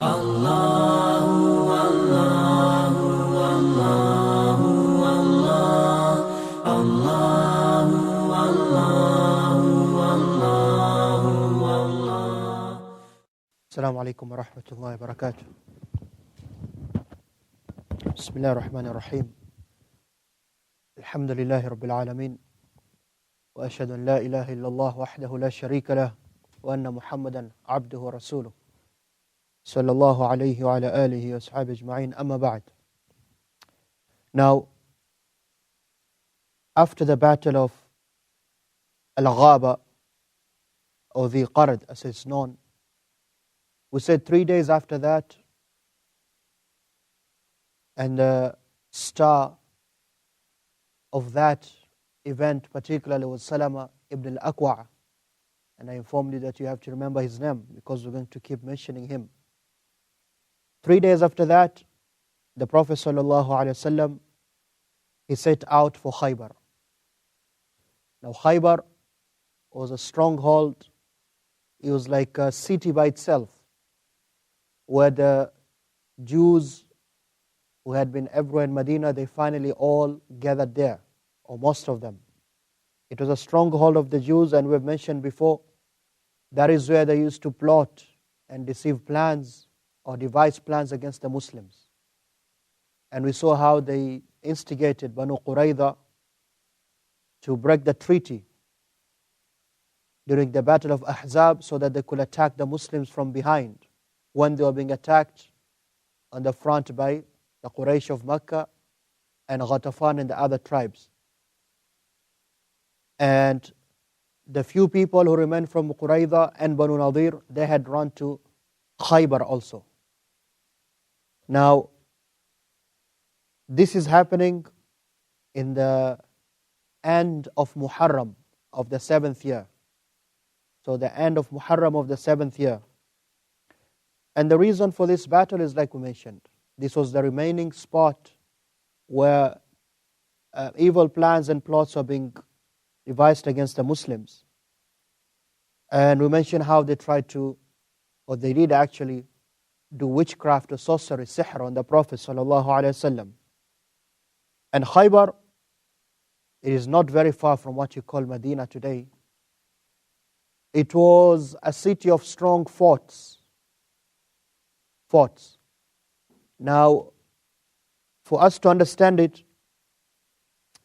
Allahu, Allahu, Allahu, Allah. Allahu, Allahu, Allahu, Allah. Assalamu alaikum wa rahmatullahi wa barakatuh. Bismillah ar-Rahman ar-Rahim. Alhamdulillahi Rabbil Alameen. Wa ashhadu an la ilaha illallah wahdahu la sharika lah wa anna Muhammadan abduhu wa rasuluh. Sallallahu alayhi wa ala alihi wa ashabihi ajma'in. Amma ba'd. Now, after the battle of Al-Ghaba, or the Qarad as it's known, we said 3 days after that, and the star of that event particularly was Salama ibn al-Aqwa'. And I informed you that you have to remember his name because we're going to keep mentioning him. 3 days after that, the Prophet ﷺ, he set out for Khaybar. Now Khaybar was a stronghold. It was like a city by itself, where the Jews who had been everywhere in Medina, they finally all gathered there, or most of them. It was a stronghold of the Jews, and we've mentioned before, that is where they used to plot and deceive plans or devise plans against the Muslims. And we saw how they instigated Banu Qurayza to break the treaty during the Battle of Ahzab so that they could attack the Muslims from behind when they were being attacked on the front by the Quraysh of Mecca and Ghatafan and the other tribes. And the few people who remained from Qurayza and Banu Nadir, they had run to Khaybar also. Now, this is happening in the end of Muharram of the 7th year. So the end of Muharram of the 7th year. And the reason for this battle is like we mentioned. This was the remaining spot where evil plans and plots are being devised against the Muslims. And we mentioned how they tried to, or they did actually, do witchcraft or sorcery, sihr, on the Prophet ﷺ. And Khaybar, it is not very far from what you call Medina today. It was a city of strong forts. Now, for us to understand it,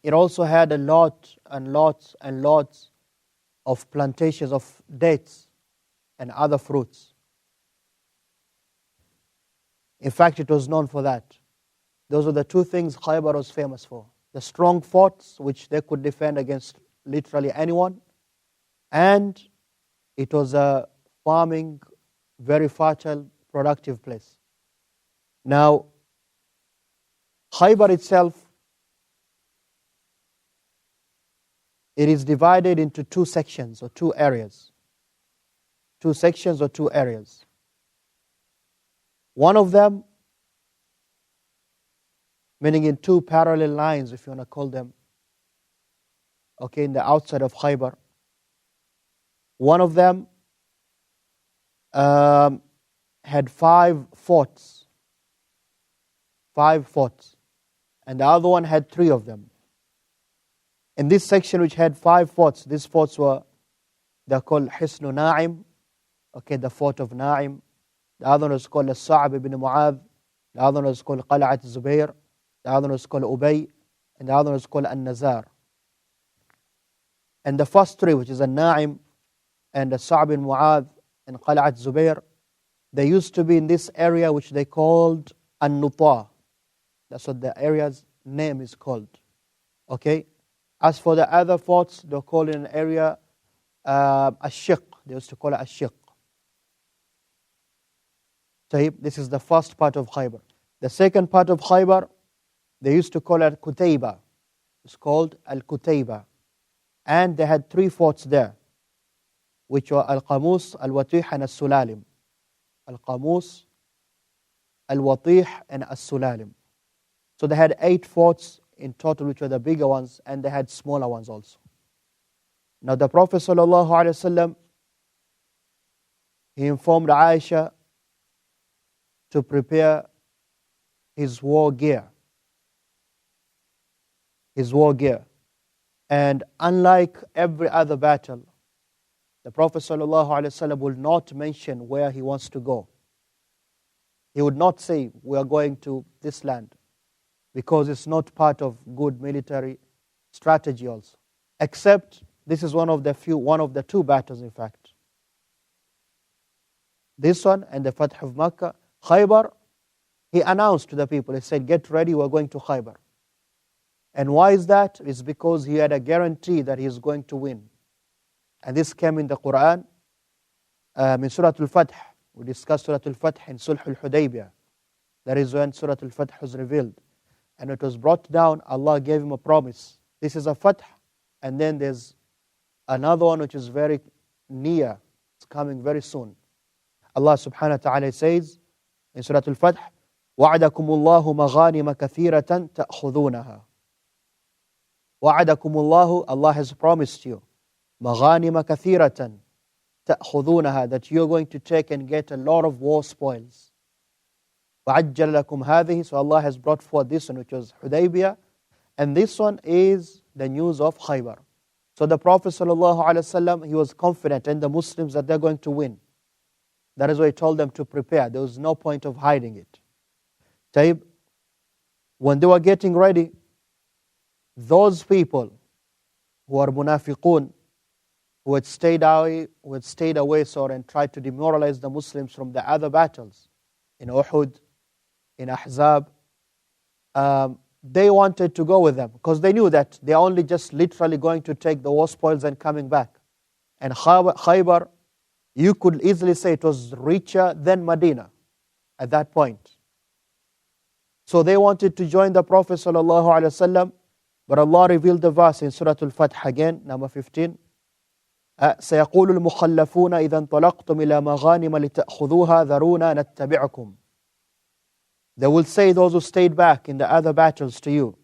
it also had a lot and lots and lots of plantations of dates and other fruits. In fact, it was known for that. Those are the two things Khaybar was famous for. The strong forts, which they could defend against literally anyone, and it was a farming, very fertile, productive place. Now, Khaybar itself, it is divided into two sections or two areas. Two sections or two areas. One of them, meaning in two parallel lines, if you want to call them, okay, in the outside of Khaybar. One of them had 5 forts. 5 forts. And the other one had 3 of them. In this section which had 5 forts, these forts they're called Hisnu Na'im, okay, the fort of Na'im. The other one was called Sa'ab ibn Mu'adh. The other one was called Qal'at Zubair. The other one was called Ubay. And the other one was called An-Nazar. And the first 3, which is An-Na'im and the Sa'ab ibn Mu'adh and Qal'at Zubair, they used to be in this area which they called An-Nuta. That's what the area's name is called. Okay? As for the other forts, they're called in an area Ash-Shiq. They used to call it Ash-Shiq. So this is the first part of Khaybar. The second part of Khaybar, they used to call it Qutayba. It's called Al-Qutayba. And they had 3 forts there, which were Al-Qamus, Al-Watih, and Al-Sulalim. Al-Qamus, Al-Watih, and Al-Sulalim. So they had 8 forts in total, which were the bigger ones, and they had smaller ones also. Now the Prophet ﷺ, he informed Aisha to prepare his war gear. His war gear. And unlike every other battle, the Prophet ﷺ will not mention where he wants to go. He would not say, we are going to this land, because it's not part of good military strategy also. Except, this is one of the two battles in fact. This one and the Fath of Makkah. Khaybar, he announced to the people, he said, get ready, we're going to Khaybar. And why is that? It's because he had a guarantee that he is going to win. And this came in the Quran, in Surah Al-Fath. We discussed Surah Al-Fath in Sulh Al-Hudaybiyah. That is when Surah Al-Fath was revealed. And it was brought down, Allah gave him a promise. This is a Fath, and then there's another one which is very near. It's coming very soon. Allah subhanahu wa ta'ala says in Surah Al-Fath, وَعَدَكُمُ اللَّهُ مَغَانِمَ كَثِيرَةً تَأْخُذُونَهَا. وَعَدَكُمُ اللَّهُ, Allah has promised you, مَغَانِمَ كَثِيرَةً تَأْخُذُونَهَا, that you're going to take and get a lot of war spoils. وَعَجَّلَ لَكُمْ هَذِهِ, so Allah has brought forth this one, which was Hudaybiyah, and this one is the news of Khaybar. So the Prophet ﷺ, he was confident, and the Muslims, that they're going to win. That is why he told them to prepare. There was no point of hiding it. Taib, when they were getting ready, those people who are munafiqun, who had stayed away, and tried to demoralize the Muslims from the other battles, in Uhud, in Ahzab, they wanted to go with them, because they knew that they're only just literally going to take the war spoils and coming back. And Khaybar, you could easily say it was richer than Medina at that point. So they wanted to join the Prophet ﷺ, but Allah revealed the verse in Surah Al-Fath again, number 15. سيقول المخلفون إذا انطلقتم إلى مغانم لتأخذوها ذرونا نتبعكم. They will say, those who stayed back in the other battles to you,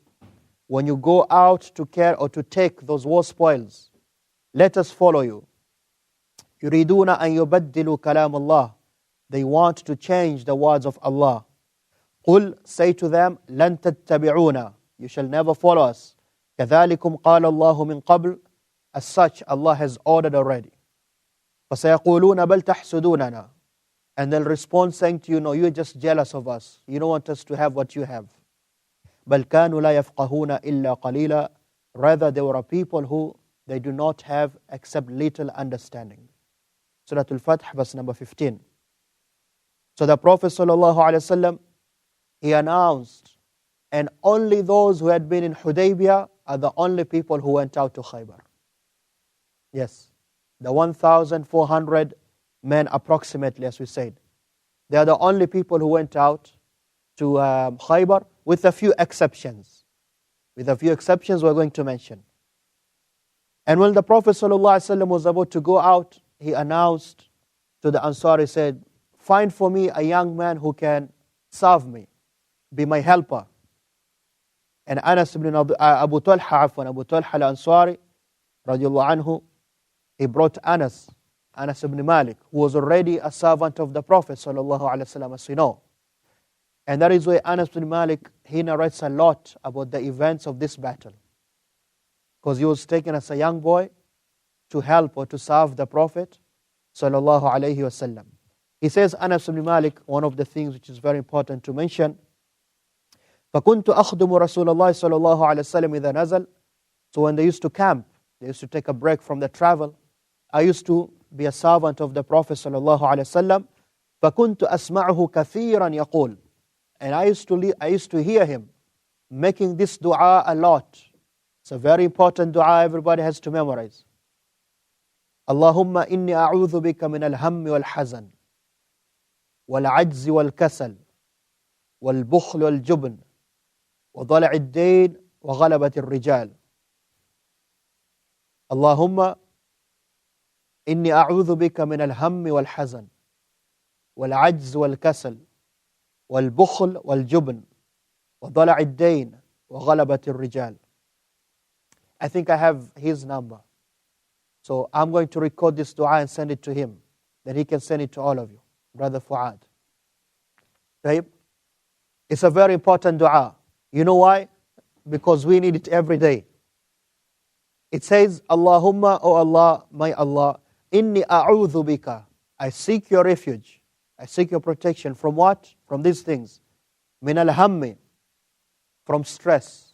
when you go out to care or to take those war spoils, let us follow you. يريدون أن يبدلوا كلام الله. They want to change the words of Allah. قل, say to them, لن تتبعونا, you shall never follow us. كذلكم قال الله من قبل. As such, Allah has ordered already. فسيقولون بل تحسدوننا. And they'll respond saying to you, no, you're just jealous of us. You don't want us to have what you have. بل كانوا لا يفقهون إلا قليلا. Rather, there were people who they do not have except little understanding. Surah Al-Fath, verse number 15. So the Prophet ﷺ, he announced, and only those who had been in Hudaybiyah are the only people who went out to Khaybar. Yes, the 1,400 men approximately, as we said. They are the only people who went out to Khaybar, with a few exceptions. With a few exceptions we're going to mention. And when the Prophet ﷺ was about to go out, he announced to the Ansar, he said, find for me a young man who can serve me, be my helper. And Anas ibn Abu Talha al-Ansari, radiallahu anhu, he brought Anas ibn Malik, who was already a servant of the Prophet ﷺ, as we know. And that is why Anas ibn Malik, he narrates a lot about the events of this battle. Because he was taken as a young boy to help or to serve the Prophet ﷺ. He says, Anas ibn Malik, one of the things which is very important to mention, فَكُنْتُ أَخْدُمُ رَسُولَ اللَّهِ صَلَى اللَّهُ عَلَيْهِ وسلم إِذَا نَزَلْ. So when they used to camp, they used to take a break from the travel, I used to be a servant of the Prophet sallallahu alaihi wasallam. فَكُنْتُ أَسْمَعُهُ كَثِيرًا يَقُولُ. And I used to hear him making this dua a lot. It's a very important dua everybody has to memorize. اللهم إني أعوذ بك من الهم والحزن والعجز والكسل والبخل والجبن وضلع الدين وغلبة الرجال. اللهم إني أعوذ بك من الهم والحزن والعجز والكسل والبخل والجبن وضلع الدين وغلبة الرجال. I think I have his number. So I'm going to record this dua and send it to him. Then he can send it to all of you. Brother Fuad. Right? It's a very important dua. You know why? Because we need it every day. It says, Allahumma, O Allah, my Allah, inni a'udhu bika. I seek your refuge. I seek your protection. From what? From these things. Min al-hammi. From stress.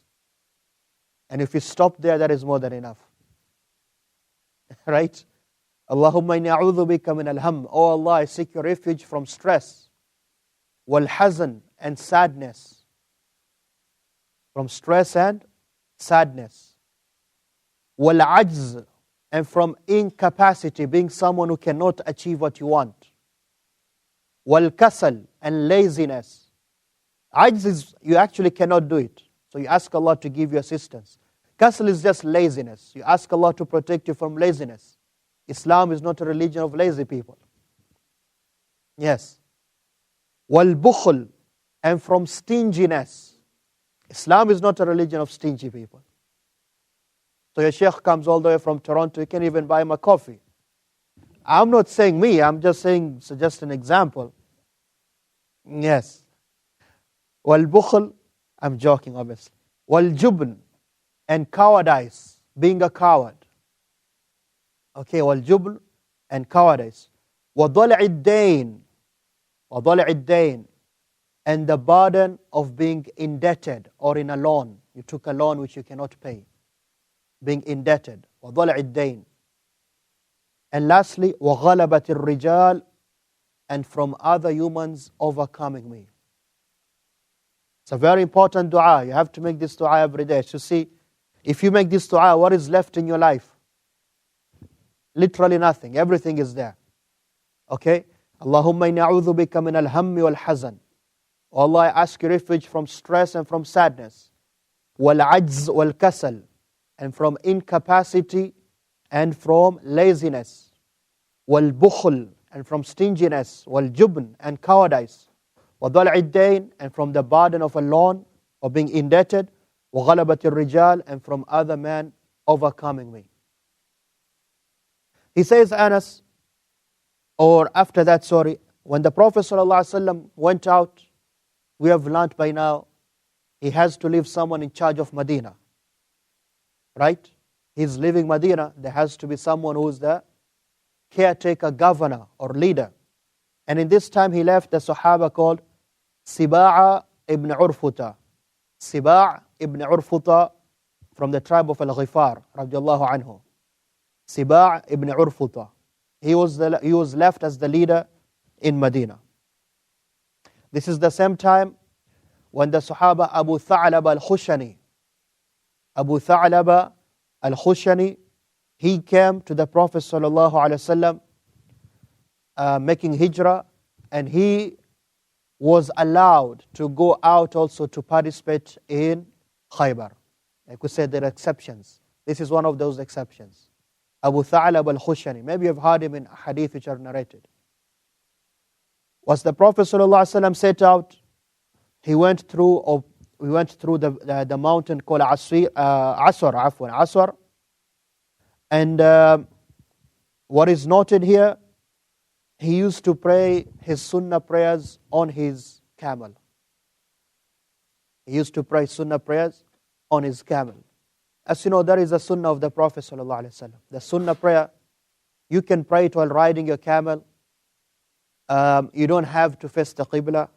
And if you stop there, that is more than enough. Right? Allahumma inni a'udhu bika min al-hamm. O Allah, I seek your refuge from stress. Wal-hazan, and sadness. From stress and sadness. Wal-ajz, and from incapacity, being someone who cannot achieve what you want. Wal-kasal, and laziness. Ajz is, you actually cannot do it. So you ask Allah to give you assistance. Kasal is just laziness. You ask Allah to protect you from laziness. Islam is not a religion of lazy people. Yes. Wal-bukhl, and from stinginess. Islam is not a religion of stingy people. So your sheikh comes all the way from Toronto, you can't even buy him a coffee. I'm not saying me, I'm just saying, suggest an example. Yes. Wal-bukhl, I'm joking obviously. Wal-jubn, and cowardice, being a coward. Okay, wal-jubn, and cowardice. وَضَلْعِ الدَّيْن, and the burden of being indebted or in a loan. You took a loan which you cannot pay. Being indebted. وَضَلْعِ الدَّيْن. And lastly, وَغَلَبَةِ الرِّجَالِ, and from other humans overcoming me. It's a very important dua. You have to make this dua every day. So see, if you make this dua, what is left in your life? Literally nothing. Everything is there. Okay? Allahumma inni a'udhu bika min al-hammi wal-hazan. O Allah, I ask you refuge from stress and from sadness. Wal-ajz wal-kasal, and from incapacity and from laziness. Wal-bukhl, and from stinginess. Wal-jubn, and cowardice. وَضَلْعِ الدَّيْن, and from the burden of a loan or being indebted. وَغَلَبَةِ الرِّجَالِ, and from other men overcoming me. He says, Anas, or after that, sorry, when the Prophet ﷺ went out, we have learned by now, he has to leave someone in charge of Medina. Right? He's leaving Medina, there has to be someone who is the caretaker, governor, or leader. And in this time he left the Sahaba called Siba' ibn Urfuta. Siba' ibn Urfuta from the tribe of Al-Ghifar, radiallahu anhu. Siba' ibn Urfuta. He was left as the leader in Medina. This is the same time when the Sahaba Abu Tha'laba al-Khushani, Abu Tha'laba al-Khushani, he came to the Prophet sallallahu alaihi wasallam making hijrah, and he was allowed to go out also to participate in Khaybar. Like we said, there are exceptions. This is one of those exceptions. Abu Tha'laba al-Khushani. Maybe you've heard him in hadith which are narrated. Was the Prophet ﷺ set out, he went through the mountain called Aswar. And what is noted here, he used to pray his Sunnah prayers on his camel. He used to pray Sunnah prayers on his camel. As you know, there is a Sunnah of the Prophet ﷺ. The Sunnah prayer, you can pray it while riding your camel. You don't have to face the Qibla.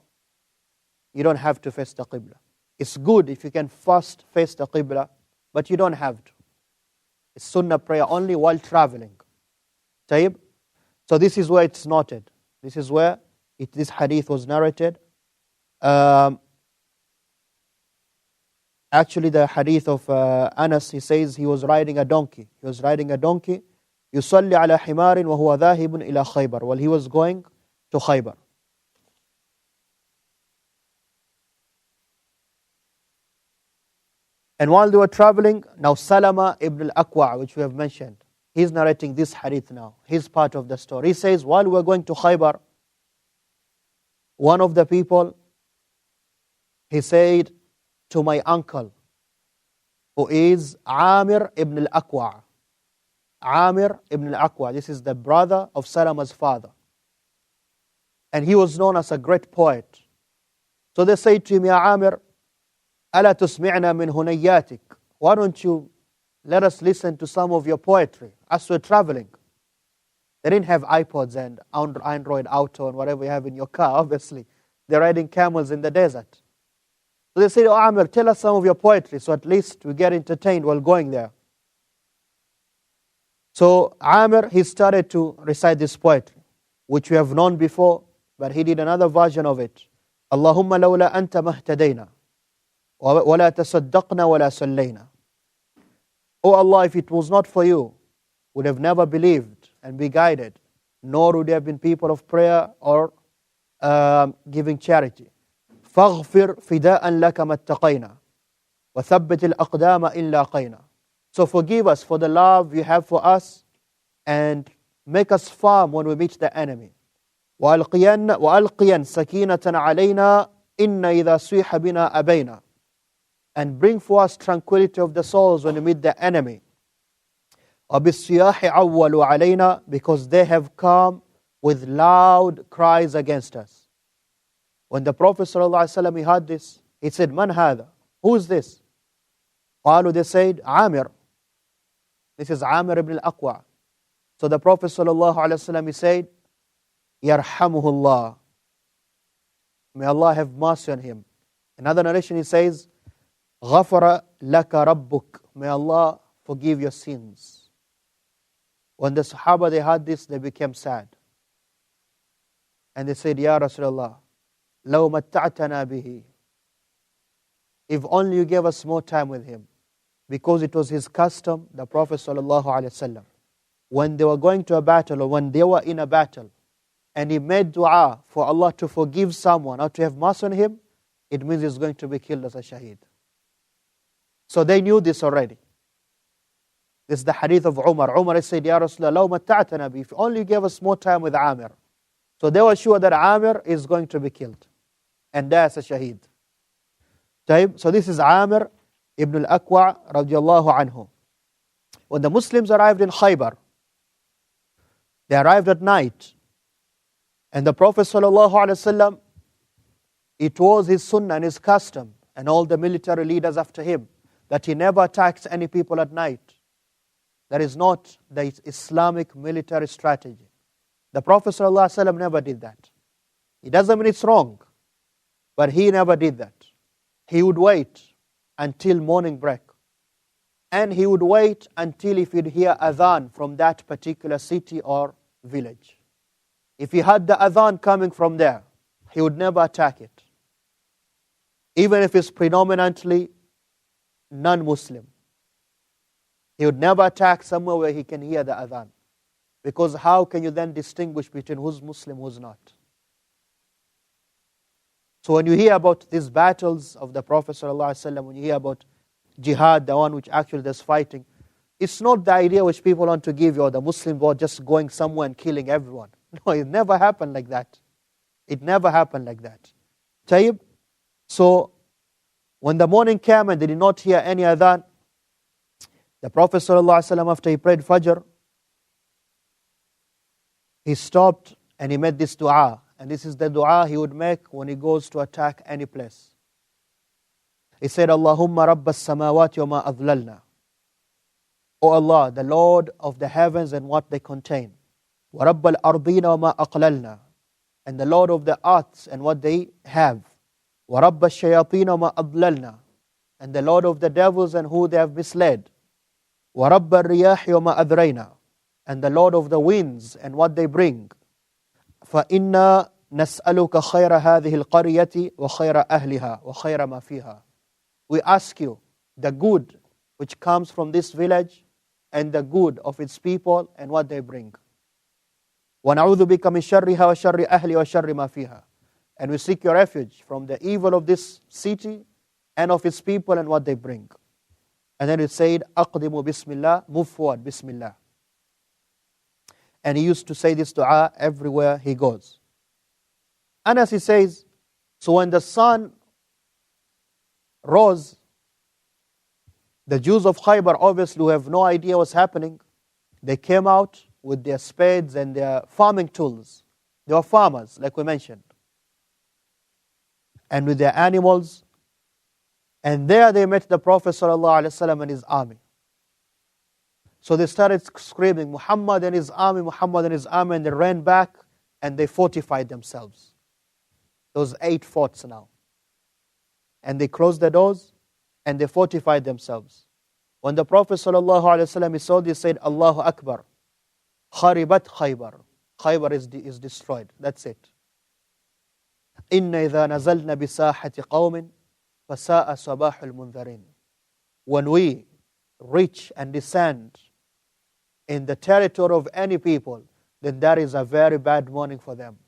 You don't have to face the Qibla. It's good if you can first face the Qibla, but you don't have to. It's Sunnah prayer only while traveling. Tayyib? So this is where it's noted. This is where this hadith was narrated. Actually, the hadith of Anas, he says he was riding a donkey. He was riding a donkey. يُصَلِّ عَلَى حِمَارٍ وَهُوَ ذَاهِبٌ إِلَى خَيْبَرٍ. While he was going to Khaybar. And while they were traveling, now Salama ibn al-Aqwa, which we have mentioned, he's narrating this hadith now. He's part of the story. He says, while we were going to Khaybar, one of the people, he said to my uncle, who is Amir ibn al-Aqwa. Amir ibn al-Aqwa, this is the brother of Salama's father. And he was known as a great poet. So they say to him, Ya Amir, ألا تسمعنا من هنياتك. Why don't you let us listen to some of your poetry as we're traveling? They didn't have iPods and Android Auto and whatever you have in your car, obviously. They're riding camels in the desert. So they said, Oh Amir, tell us some of your poetry so at least we get entertained while going there. So Amir, he started to recite this poetry, which we have known before, but he did another version of it. Allahumma lawla anta mahtadayna, wa la tasaddaqna wa la sallayna. Oh Allah, if it was not for you, would have never believed and be guided, nor would have been people of prayer or giving charity. فاغفر فداء لك ما اتقينا وثبت الأقدام إن لاقينا. So forgive us for the love you have for us and make us firm when we meet the enemy. وألقيا سكينة علينا إن إذا صيح بنا أبينا. And bring for us tranquility of the souls when we meet the enemy. وبالصياح عولوا علينا, because they have come with loud cries against us. When the Prophet ﷺ, he heard this, he said, Man hada? Who is this? قالوا, they said, Amir. This is Amir ibn al-Aqwa. So the Prophet ﷺ, he said, Yarhamuhullah. May Allah have mercy on him. Another narration he says, غفر لك ربك. May Allah forgive your sins. When the Sahaba, they heard this, they became sad. And they said, Ya Rasulullah, لو متعتنا به. If only you gave us more time with him. Because it was his custom, the Prophet ﷺ, when they were going to a battle or when they were in a battle, and he made dua for Allah to forgive someone or to have mercy on him, it means he's going to be killed as a shaheed. So they knew this already. This is the hadith of Umar. Umar said, Ya Rasulullah, لو متعتنا به. If only you gave us more time with Amir. So they were sure that Amir is going to be killed. And that's a shaheed. So this is Amir ibn al-Aqwa radiallahu anhu. When the Muslims arrived in Khaybar, they arrived at night. And the Prophet ﷺ, it was his sunnah and his custom, and all the military leaders after him, that he never attacks any people at night. That is not the Islamic military strategy. The Prophet ﷺ never did that. It doesn't mean it's wrong, but he never did that. He would wait until morning break. And he would wait until if he'd hear adhan from that particular city or village. If he had the adhan coming from there, he would never attack it. Even if it's predominantly non-Muslim. He would never attack somewhere where he can hear the adhan. Because how can you then distinguish between who's Muslim, who's not? So when you hear about these battles of the Prophet ﷺ, when you hear about jihad, the one which actually there's fighting, it's not the idea which people want to give you, or the Muslim war just going somewhere and killing everyone. No, it never happened like that. It never happened like that. Tayyib. So when the morning came and they did not hear any adhan, the Prophet ﷺ, after he prayed Fajr, he stopped and he made this dua. And this is the dua he would make when he goes to attack any place. He said, Allahumma rabbas samawati wa ma adlalna. O Allah, the Lord of the heavens and what they contain. Wa rabbal ardina wa ma aqlalna. And the Lord of the earths and what they have. Wa rabbas shayateen wa ma adlalna. And the Lord of the devils and who they have misled. Wa rabbal riyahi wa ma adrayna. And the Lord of the winds and what they bring. فَإِنَّا نَسْأَلُكَ خَيْرَ هَذِهِ الْقَرْيَةِ وَخَيْرَ أَهْلِهَا وَخَيْرَ مَا فِيهَا. We ask you the good which comes from this village and the good of its people and what they bring. وَنَعُوذُ بِكَ مِنْ شَرِّهَا وَشَرِّ أَهْلِ وَشَرِّ مَا فِيهَا. And we seek your refuge from the evil of this city and of its people and what they bring. And then it said, أَقْدِمُ بِسْمِ اللَّهِ. Move forward, Bismillah. And he used to say this dua everywhere he goes. And as he says, so when the sun rose, the Jews of Khaybar, obviously who have no idea what's happening, they came out with their spades and their farming tools. They were farmers, like we mentioned. and with their animals. And there they met the Prophet ﷺ and his army. So they started screaming, Muhammad and his army, Muhammad and his army, and they ran back and they fortified themselves. Those 8 forts now. And they closed the doors and they fortified themselves. When the Prophet ﷺ saw this, he said, Allahu Akbar, kharibat Khaybar. Khaybar is destroyed. That's it. Inna idha nazalna bisahati qawmin fasa'a sabahul munzarin. When we reach and descend in the territory of any people, then that is a very bad morning for them.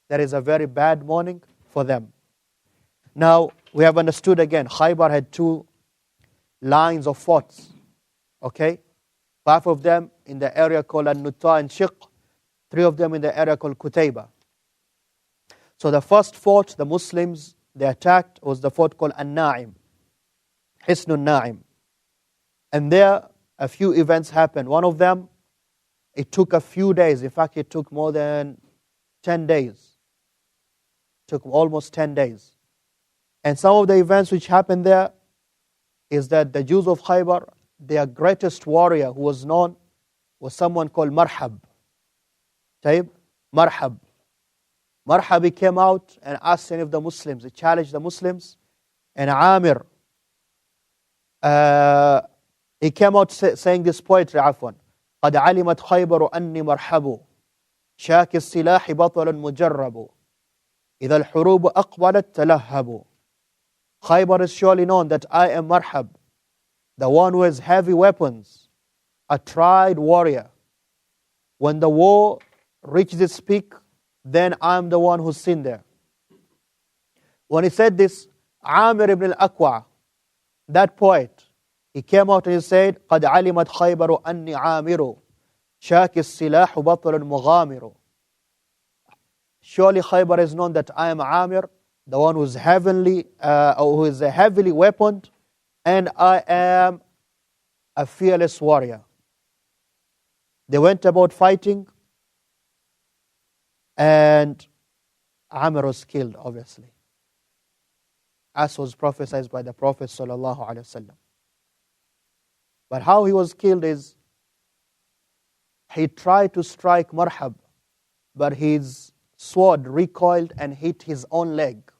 That is a very bad morning for them. Now, we have understood again, Khaybar had 2 lines of forts. Okay? 5 of them in the area called An-Nutta and Shiq, 3 of them in the area called Qutayba. So the first fort the Muslims, they attacked was the fort called An-Na'im, Hisnun Na'im. And there a few events happened. One of them, it took a few days. In fact, it took more than 10 days. It took almost 10 days. And some of the events which happened there is that the Jews of Khaybar, their greatest warrior who was known was someone called Marhab. Taib? Marhab. Marhab, he came out and asked any of the Muslims. He challenged the Muslims. And Amir, he came out saying this poetry, عفوا. قد علمت خيبر أني مرحب شاك السلاح بطل مجرب إذا الحروب أقبلت تلهب. Khaybar is surely known that I am Marhab, the one who has heavy weapons, a tried warrior. When the war reaches its peak, then I am the one who's seen there. When he said this, Amir ibn al-Aqwa, that poet, he came out and he said, قَدْ عَلِمَتْ خَيْبَرُ أَنِّي عَامِرُ شَاكِ السِّلَاحُ بَطْلٌ مُغَامِرُ. Surely Khaybar is known that I am Amir, the one who is heavily weaponed, and I am a fearless warrior. They went about fighting, and Amr was killed, obviously, as was prophesied by the Prophet ﷺ. But how he was killed is, he tried to strike Marhab, but his sword recoiled and hit his own leg.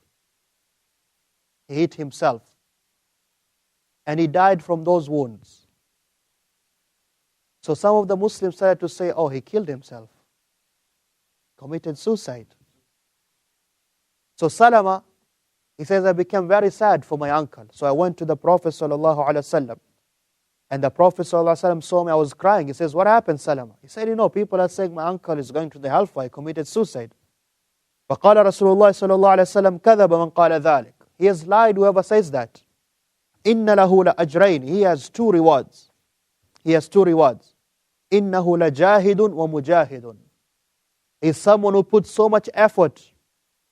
He hit himself. And he died from those wounds. So some of the Muslims started to say, oh, he killed himself, committed suicide. So Salama, he says, I became very sad for my uncle. So I went to the Prophet ﷺ. And the Prophet ﷺ saw me, I was crying. He says, what happened, Salama? He said, people are saying my uncle is going to the hellfire, he committed suicide. فقال رسول الله صلى الله عليه وسلم كذب من قال ذلك. He has lied, whoever says that. إن له لأجرين. He has 2 rewards. He has 2 rewards. إنه لجاهد ومجاهد. He is someone who puts so much effort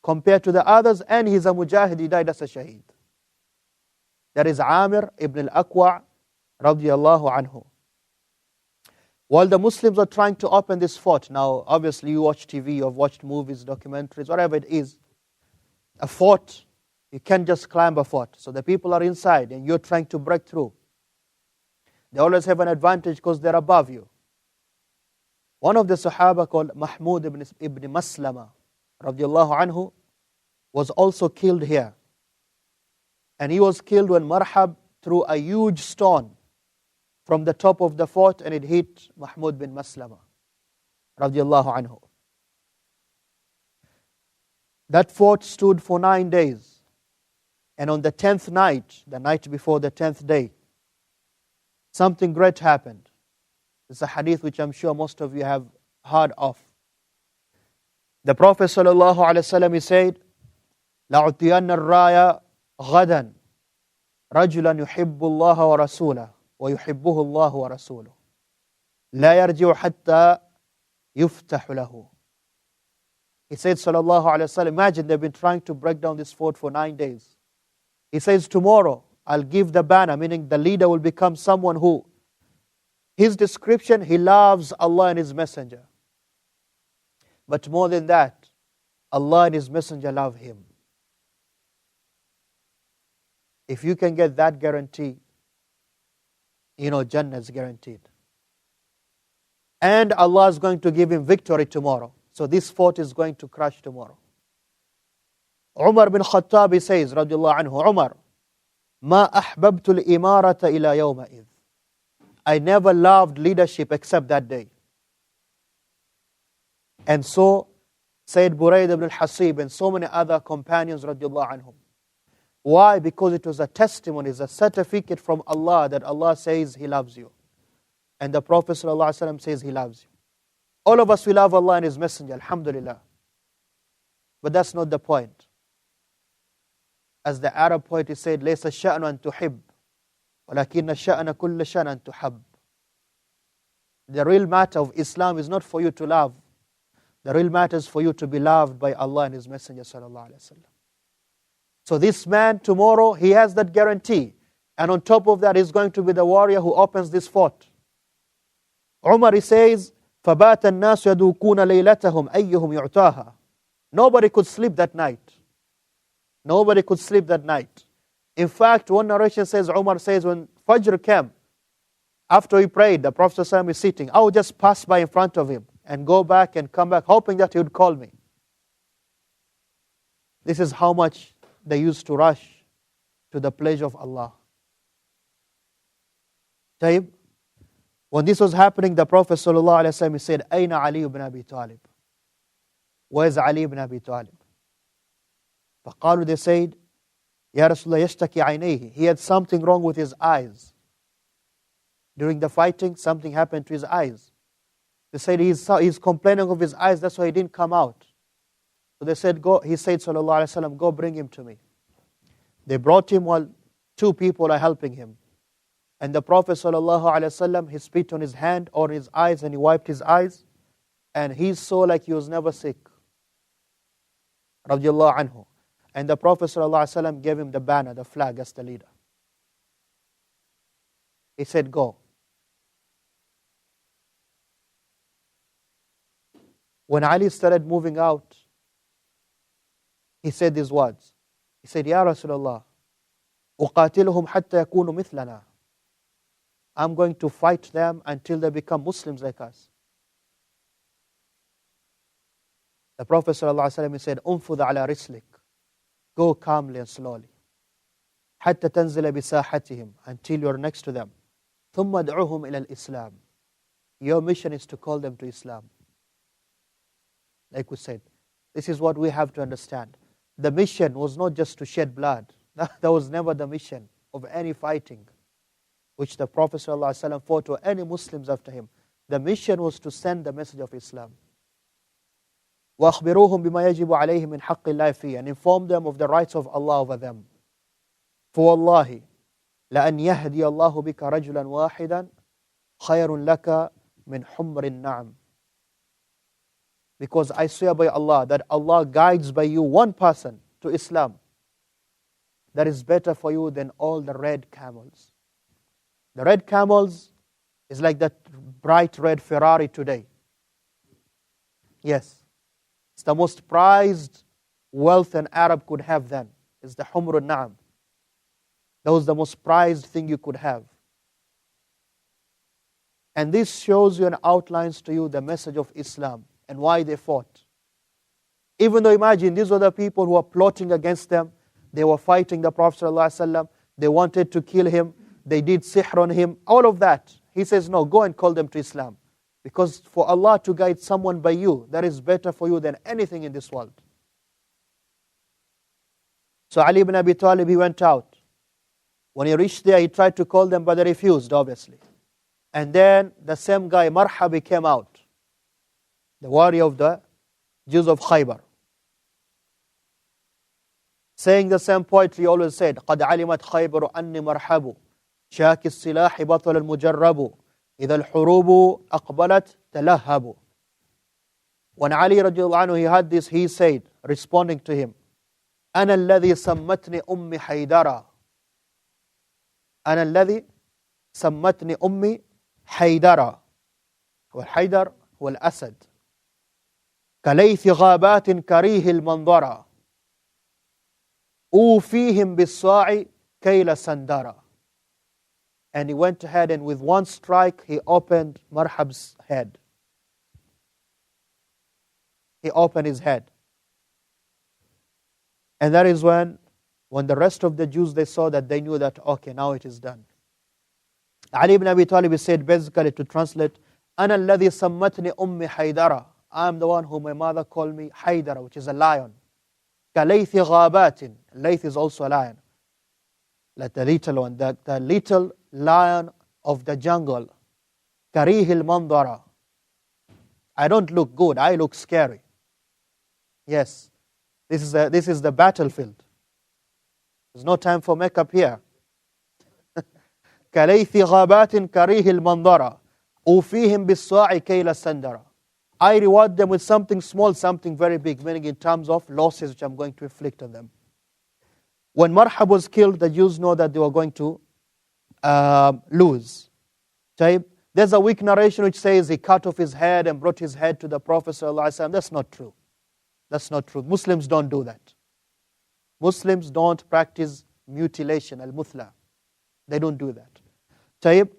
compared to the others, and he's a mujahid, he died as a shaheed. That is Amir ibn al-Aqwa radiyallahu anhu. While the Muslims are trying to open this fort, now obviously you watch TV, you've watched movies, documentaries, whatever it is, a fort, you can't just climb a fort. So the people are inside and you're trying to break through. They always have an advantage because they're above you. One of the Sahaba called Mahmud ibn Maslama radiyallahu anhu was also killed here. And he was killed when Marhab threw a huge stone from the top of the fort and it hit Mahmud bin Maslama radiyallahu anhu. That fort stood for 9 days. And on the 10th night, the night before the 10th day, something great happened. It's a hadith which I'm sure most of you have heard of. The Prophet ﷺ, he said, لَعُطِيَنَّ الرَّايَ غَدًا رَجُلًا يُحِبُّ اللَّهَ وَرَسُولَهُ وَيُحِبُّهُ اللَّهُ وَرَسُولُهُ لَا يَرْجِعُ حَتَّى يُفْتَحُ لَهُ. He said, sallallahu alayhi wa sallam, imagine they've been trying to break down this fort for 9 days. He says, tomorrow I'll give the banner, meaning the leader will become someone who, his description, he loves Allah and His Messenger. But more than that, Allah and His Messenger love him. If you can get that guarantee, Jannah is guaranteed. And Allah is going to give him victory tomorrow. So this fort is going to crash tomorrow. Umar bin Khattab, he says, radiallahu anhu, Umar, ما أحببت الإمارة إلى يومئذ. I never loved leadership except that day. And so said Burayd ibn al-Hasib and so many other companions radiallahu anhum. Why? Because it was a testimony, it's a certificate from Allah that Allah says He loves you. And the Prophet ﷺ says He loves you. All of us, we love Allah and His Messenger, alhamdulillah. But that's not the point. As the Arab poet said, لَيْسَ الشَّأْنُ أَن تُحِبْ وَلَكِنَّ الشَّأْنَ كُلَّ شَأْنَ أَن تُحَبْ. The real matter of Islam is not for you to love. The real matter is for you to be loved by Allah and His Messenger sallallahu alaihi wasallam. So this man tomorrow, he has that guarantee. And on top of that, he's going to be the warrior who opens this fort. Umar, he says, فَبَاتَ النَّاسُ يَدُوكُونَ لَيْلَتَهُمْ أَيُّهُمْ يُعْتَاهَا. Nobody could sleep that night. Nobody could sleep that night. In fact, one narration says, Umar says, when Fajr came, after he prayed, the Prophet ﷺ is sitting, I would just pass by in front of him and go back and come back, hoping that he would call me. This is how much they used to rush to the pleasure of Allah. Tayyib, when this was happening, the Prophet ﷺ said, Ayna Ali ibn Abi Talib? Where's Ali ibn Abi Talib? فقالوا, they said, Ya Rasulullah, yashtaki aynayhi. He had something wrong with his eyes. During the fighting, something happened to his eyes. They said he's complaining of his eyes, that's why he didn't come out. So they said, go. He said, sallallahu alaihi wasallam, go bring him to me. They brought him while two people are helping him. And the Prophet sallallahu alaihi wasallam, he spit on his hand or his eyes and he wiped his eyes. And he saw like he was never sick. Radiallahu anhu. And the Prophet ﷺ gave him the banner, the flag as the leader. He said, go. When Ali started moving out, he said these words. He said, Ya Rasulullah, أُقَاتِلُهُمْ حَتَّى يَكُونُوا مِثْلَنَا. I'm going to fight them until they become Muslims like us. The Prophet ﷺ, he said, أُنفُذْ عَلَى رِسْلِكَ. Go calmly and slowly. حتى تنزل بساحتهم, until you're next to them. ثم ادعوهم إلى الإسلام. Your mission is to call them to Islam. Like we said, this is what we have to understand. The mission was not just to shed blood. That was never the mission of any fighting which the Prophet ﷺ fought or any Muslims after him. The mission was to send the message of Islam. وَأَخْبِرُوهُمْ بِمَا يَجِبُ عَلَيْهِمْ مِنْ حَقِّ اللَّهِ فِيهِ, and inform them of the rights of Allah over them. For وَاللَّهِ لَأَنْ يَهْدِيَ اللَّهُ بِكَ رَجُلًا وَاحِدًا خَيْرٌ لَكَ مِنْ حُمْرِ النَّعَمِ. Because I swear by Allah that Allah guides by you one person to Islam, that is better for you than all the red camels. The red camels is like that bright red Ferrari today. Yes. It's the most prized wealth an Arab could have then. It's the Humr al-Na'am. That was the most prized thing you could have. And this shows you and outlines to you the message of Islam and why they fought. Even though imagine, these were the people who were plotting against them. They were fighting the Prophet ﷺ. They wanted to kill him. They did sihr on him. All of that. He says, no, go and call them to Islam. Because for Allah to guide someone by you, that is better for you than anything in this world. So Ali ibn Abi Talib, he went out. When he reached there, he tried to call them, but they refused, obviously. And then the same guy, Marhabi, came out. The warrior of the Jews of Khaybar. Saying the same poetry he always said, قَدْ عَلِمَتْ خَيْبَرُ أَنِّي مَرْحَبُ شَاكِ السِّلَاحِ بَطَلَ الْمُجَرَّبُ إِذَا الْحُرُوبُ أَقْبَلَتْ تَلَهَّبُ. When Ali radiallahu anhu, he had this, he said, responding to him, أَنَا الَّذِي سَمَّتْنِي أُمِّي حَيْدَرًا. أَنَا الَّذِي سَمَّتْنِي أُمِّي حَيْدَرًا. والحيدر هو الأسد. كَلَيْثِ غَابَاتٍ كَرِيهِ الْمَنْظَرَ أُوفِيهِمْ بِالصَّاعِ كَيْلَ سَنْدَرَ. And he went ahead and with one strike he opened Marhab's head. He opened his head. And that is when the rest of the Jews, they saw that, they knew that, okay, now it is done. Ali ibn Abi Talib said, basically to translate, أَنَا الَّذِي سَمَّتْنِ أُمِّ حَيْدَرَ, I am the one whom my mother called me Haydara, which is a lion. كَلَيْثِ غَابَاتٍ, Layth is also a lion. Like the little one, the little lion of the jungle. كَرِيهِ الْمَنْظَرَ, I don't look good, I look scary. Yes, this is the battlefield. There's no time for makeup here. كَلَيْثِ غَابَاتٍ كَرِيهِ الْمَنْظَرَ أُوفِيهِمْ بِالصَّاعِ كَيْلَ السَّنْدَرَ. I reward them with something small, something very big, meaning in terms of losses which I'm going to inflict on them. When Marhab was killed, the Jews know that they were going to lose. There's a weak narration which says he cut off his head and brought his head to the Prophet ﷺ. That's not true. That's not true. Muslims don't do that. Muslims don't practice mutilation, al-muthla. They don't do that. Tayyib.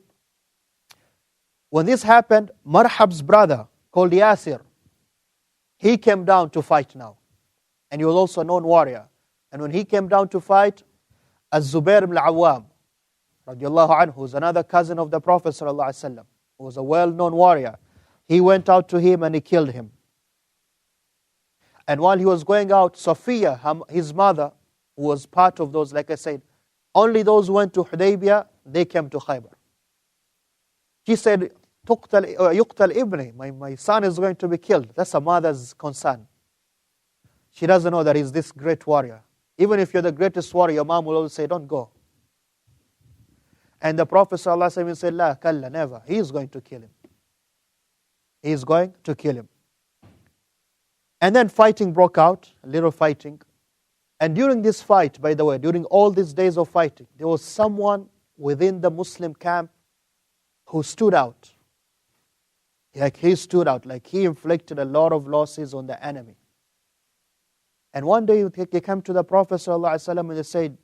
When this happened, Marhab's brother, called Yasir, he came down to fight now. And he was also a known warrior. And when he came down to fight, Az-Zubair ibn al-Awwam, radiallahu anhu, who's another cousin of the Prophet sallallahu alaihi wasallam, who was a well-known warrior, he went out to him and he killed him. And while he was going out, Safiya, his mother, who was part of those, like I said, only those who went to Hudaybiyah, they came to Khaybar. She said, يُقْتَلْ ibni, my son is going to be killed. That's a mother's concern. She doesn't know that he's this great warrior. Even if you're the greatest warrior, your mom will always say, don't go. And the Prophet ﷺ said, La, kalla, never. He is going to kill him. He is going to kill him. And then fighting broke out, a little fighting. And during this fight, by the way, during all these days of fighting, there was someone within the Muslim camp who stood out. Like he stood out, like he inflicted a lot of losses on the enemy. And one day he came to the Prophet ﷺ and they said,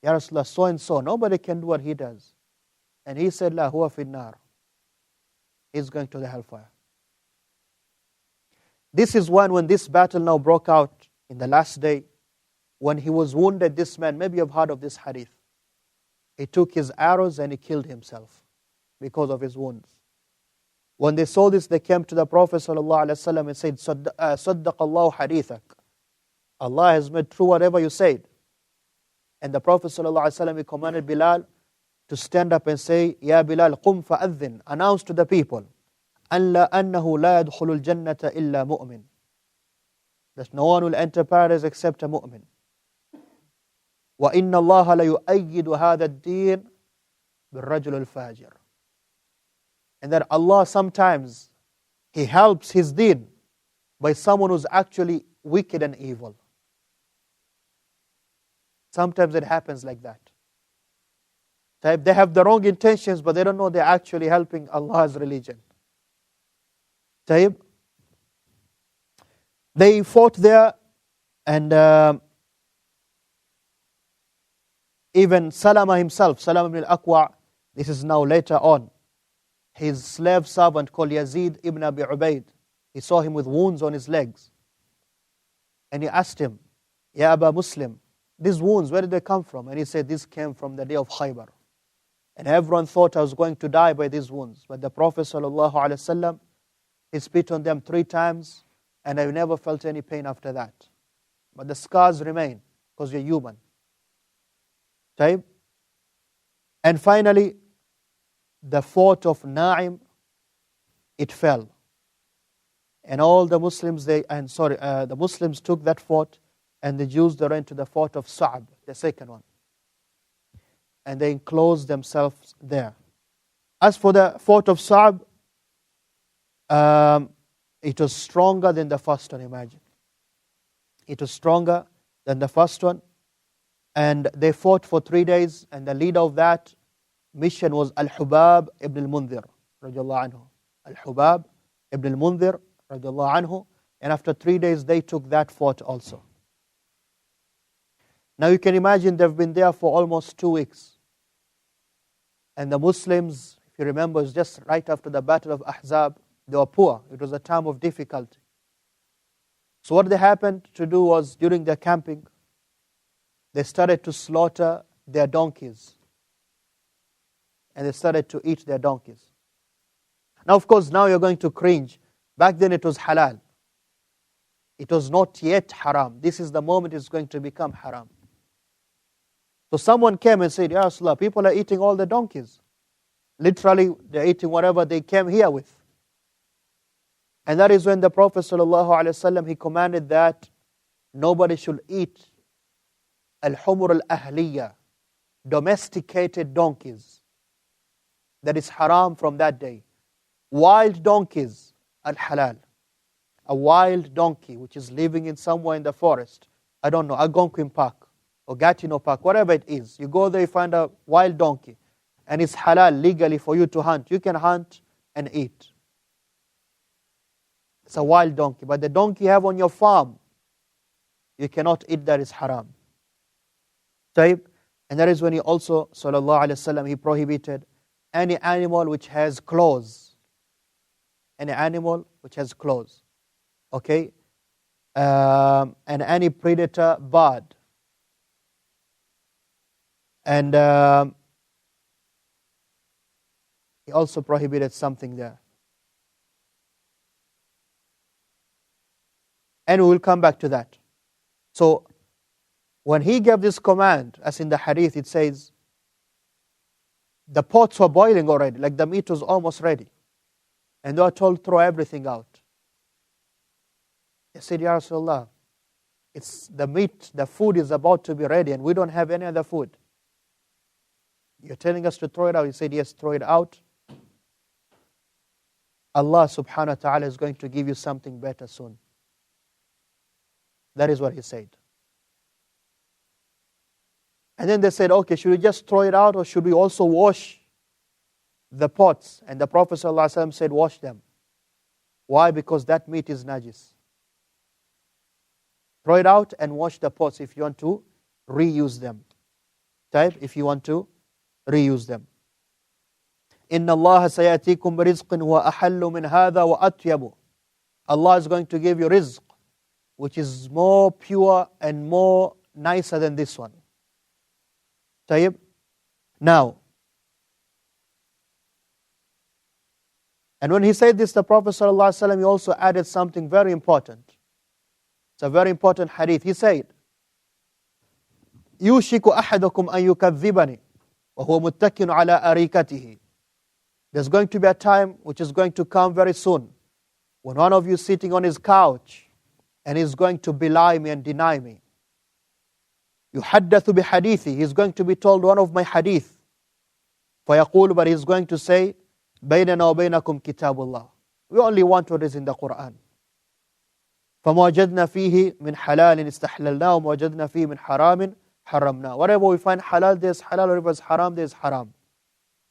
Ya Rasulullah, so and so, nobody can do what he does. And he said, La huwa fi nar. He's going to the hellfire. This is when this battle now broke out in the last day. When he was wounded, this man, maybe you've heard of this hadith. He took his arrows and he killed himself because of his wounds. When they saw this, they came to the Prophet ﷺ and said, Saddaq Allahu hadithak. Allah has made true whatever you said. And the Prophet ﷺ, he commanded Bilal to stand up and say, Ya Bilal, qum fa'adhin, announce to the people, أنه لا يدخل الجنة إلا مؤمن. That no one will enter paradise except a mu'min. وإن الله ليؤيد هذا الدين بالرجل الفاجر. And that Allah sometimes, He helps His deen by someone who's actually wicked and evil. Sometimes it happens like that. They have the wrong intentions, but they don't know they're actually helping Allah's religion. They fought there, and even Salama himself, Salama ibn al-Aqwa, this is now later on, his slave servant called Yazid ibn Abi Ubaid, he saw him with wounds on his legs. And he asked him, Ya Aba Muslim, these wounds, where did they come from? And he said, this came from the day of Khaybar. And everyone thought I was going to die by these wounds. But the Prophet ﷺ, he spit on them 3 times, and I never felt any pain after that. But the scars remain, because you're human. And finally, the fort of Na'im, it fell. And all the Muslims, the Muslims took that fort, and the Jews, they ran to the fort of Sa'ab, the second one. And they enclosed themselves there. As for the fort of Sa'ab, it was stronger than the first one, imagine. It was stronger than the first one. And they fought for 3 days, and the leader of that mission was Al-Hubab ibn al-Mundhir, radiallahu anhu. Al-Hubab ibn al-Mundhir, radiallahu anhu. And after 3 days, they took that fort also. Now you can imagine they've been there for almost 2 weeks. And the Muslims, if you remember, it's just right after the Battle of Ahzab, they were poor. It was a time of difficulty. So what they happened to do was, during their camping, they started to slaughter their donkeys. And they started to eat their donkeys. Now, of course, now you're going to cringe. Back then it was halal. It was not yet haram. This is the moment it's going to become haram. So someone came and said, Ya Rasulullah, people are eating all the donkeys. Literally, they're eating whatever they came here with. And that is when the Prophet ﷺ, he commanded that nobody should eat al-humur al-ahliya, domesticated donkeys. That is haram from that day. Wild donkeys, al-halal. A wild donkey which is living in somewhere in the forest, I don't know, Algonquin Park or Gatineau Park, whatever it is. You go there, you find a wild donkey, and it's halal legally for you to hunt. You can hunt and eat. It's a wild donkey. But the donkey you have on your farm, you cannot eat, that is haram. Taib. And that is when he also, sallallahu alayhi wasallam, he prohibited any animal which has claws. Any animal which has claws. Okay? And any predator bird. And he also prohibited something there. And we will come back to that. So, when he gave this command, as in the hadith, it says, the pots were boiling already, like the meat was almost ready. And they were told, throw everything out. They said, Ya Rasulullah, it's the meat, the food is about to be ready and we don't have any other food. You're telling us to throw it out? He said, yes, throw it out. Allah subhanahu wa ta'ala is going to give you something better soon. That is what he said. And then they said, okay, should we just throw it out or should we also wash the pots? And the Prophet ﷺ said, wash them. Why? Because that meat is najis. Throw it out and wash the pots if you want to reuse them. Type if you want to reuse them. إِنَّ اللَّهَ سَيَأْتِيكُمْ بِرِزْقٍ وَأَحَلُّ مِنْ هَذَا وَأَطْيَبُ. Allah is going to give you rizq, which is more pure and more nicer than this one. Tayyib. Now, and when he said this, the Prophet ﷺ, he also added something very important. It's a very important hadith. He said, يُوشِكُ أَحَدُكُمْ أَن يُكَذِّبَنِي وَهُوَ مُتَّكِنُ عَلَىٰ أَرِيكَتِهِ. There's going to be a time which is going to come very soon when one of you is sitting on his couch and is going to belie me and deny me. يُحَدَّثُ بِحَدِيثِي. He's going to be told one of my hadith. فَيَقُولُ, but he's going to say, بَيْنَنَا وَبَيْنَكُمْ كِتَابُ اللَّهِ. We only want what is in the Quran. فَمَا وَجَدْنَا فِيهِ مِنْ حَلَالٍ اسْتَحْلَلْنَا وَمَا وَجَدْنَا فِيهِ مِنْ حَرَامٍ حَرَّمْنَا. Whatever we find halal, there's halal. Whatever is haram, there's haram.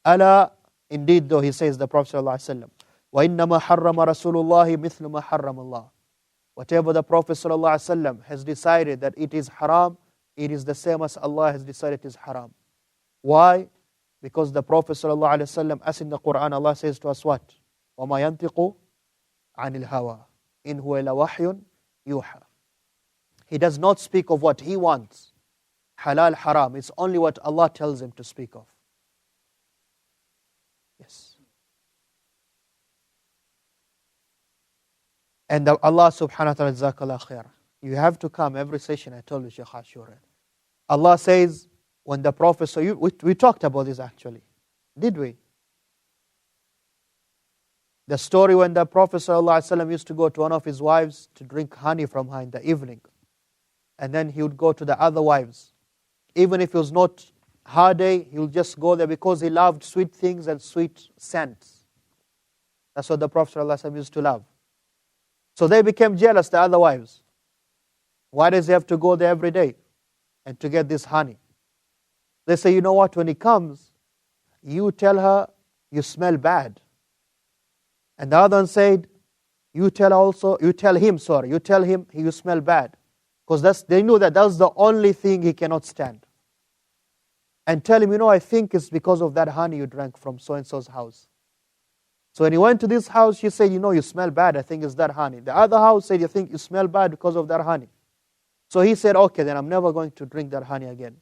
أَلَا, indeed though, he says, the Prophet ﷺ, وَإِنَّمَا حَرَّمَ رَسُولُ اللَّهِ مِثْلُ مَا حَرَّمَ اللَّهِ. Whatever the Prophet ﷺ has decided that it is haram, it is the same as Allah has decided it is haram. Why? Because the Prophet ﷺ, as in the Quran, Allah says to us what? وَمَا يَنْتِقُ عَنِ الْهَوَىٰ إِنْ هُوَ إِلَّا وَحْيٌ يُوحَىٰ. He does not speak of what he wants. Halal, haram. It's only what Allah tells him to speak of. Yes. And Allah subhanahu wa ta'ala, jazakallah khair. You have to come every session, I told you, Shaykh Ashura. Allah says, when the Prophet, so we talked about this actually. Did we? The story when the Prophet ﷺ used to go to one of his wives to drink honey from her in the evening. And then he would go to the other wives. Even if it was not her day, he would just go there because he loved sweet things and sweet scents. That's what the Prophet ﷺ used to love. So they became jealous, the other wives. Why does he have to go there every day and to get this honey? They say, you know what, when he comes, you tell her you smell bad. And the other one said, you tell him you smell bad. Because they knew that was the only thing he cannot stand. And tell him, I think it's because of that honey you drank from so-and-so's house. So when he went to this house, she said, you smell bad, I think it's that honey. The other house said, you think you smell bad because of that honey. So he said, okay, then I'm never going to drink that honey again.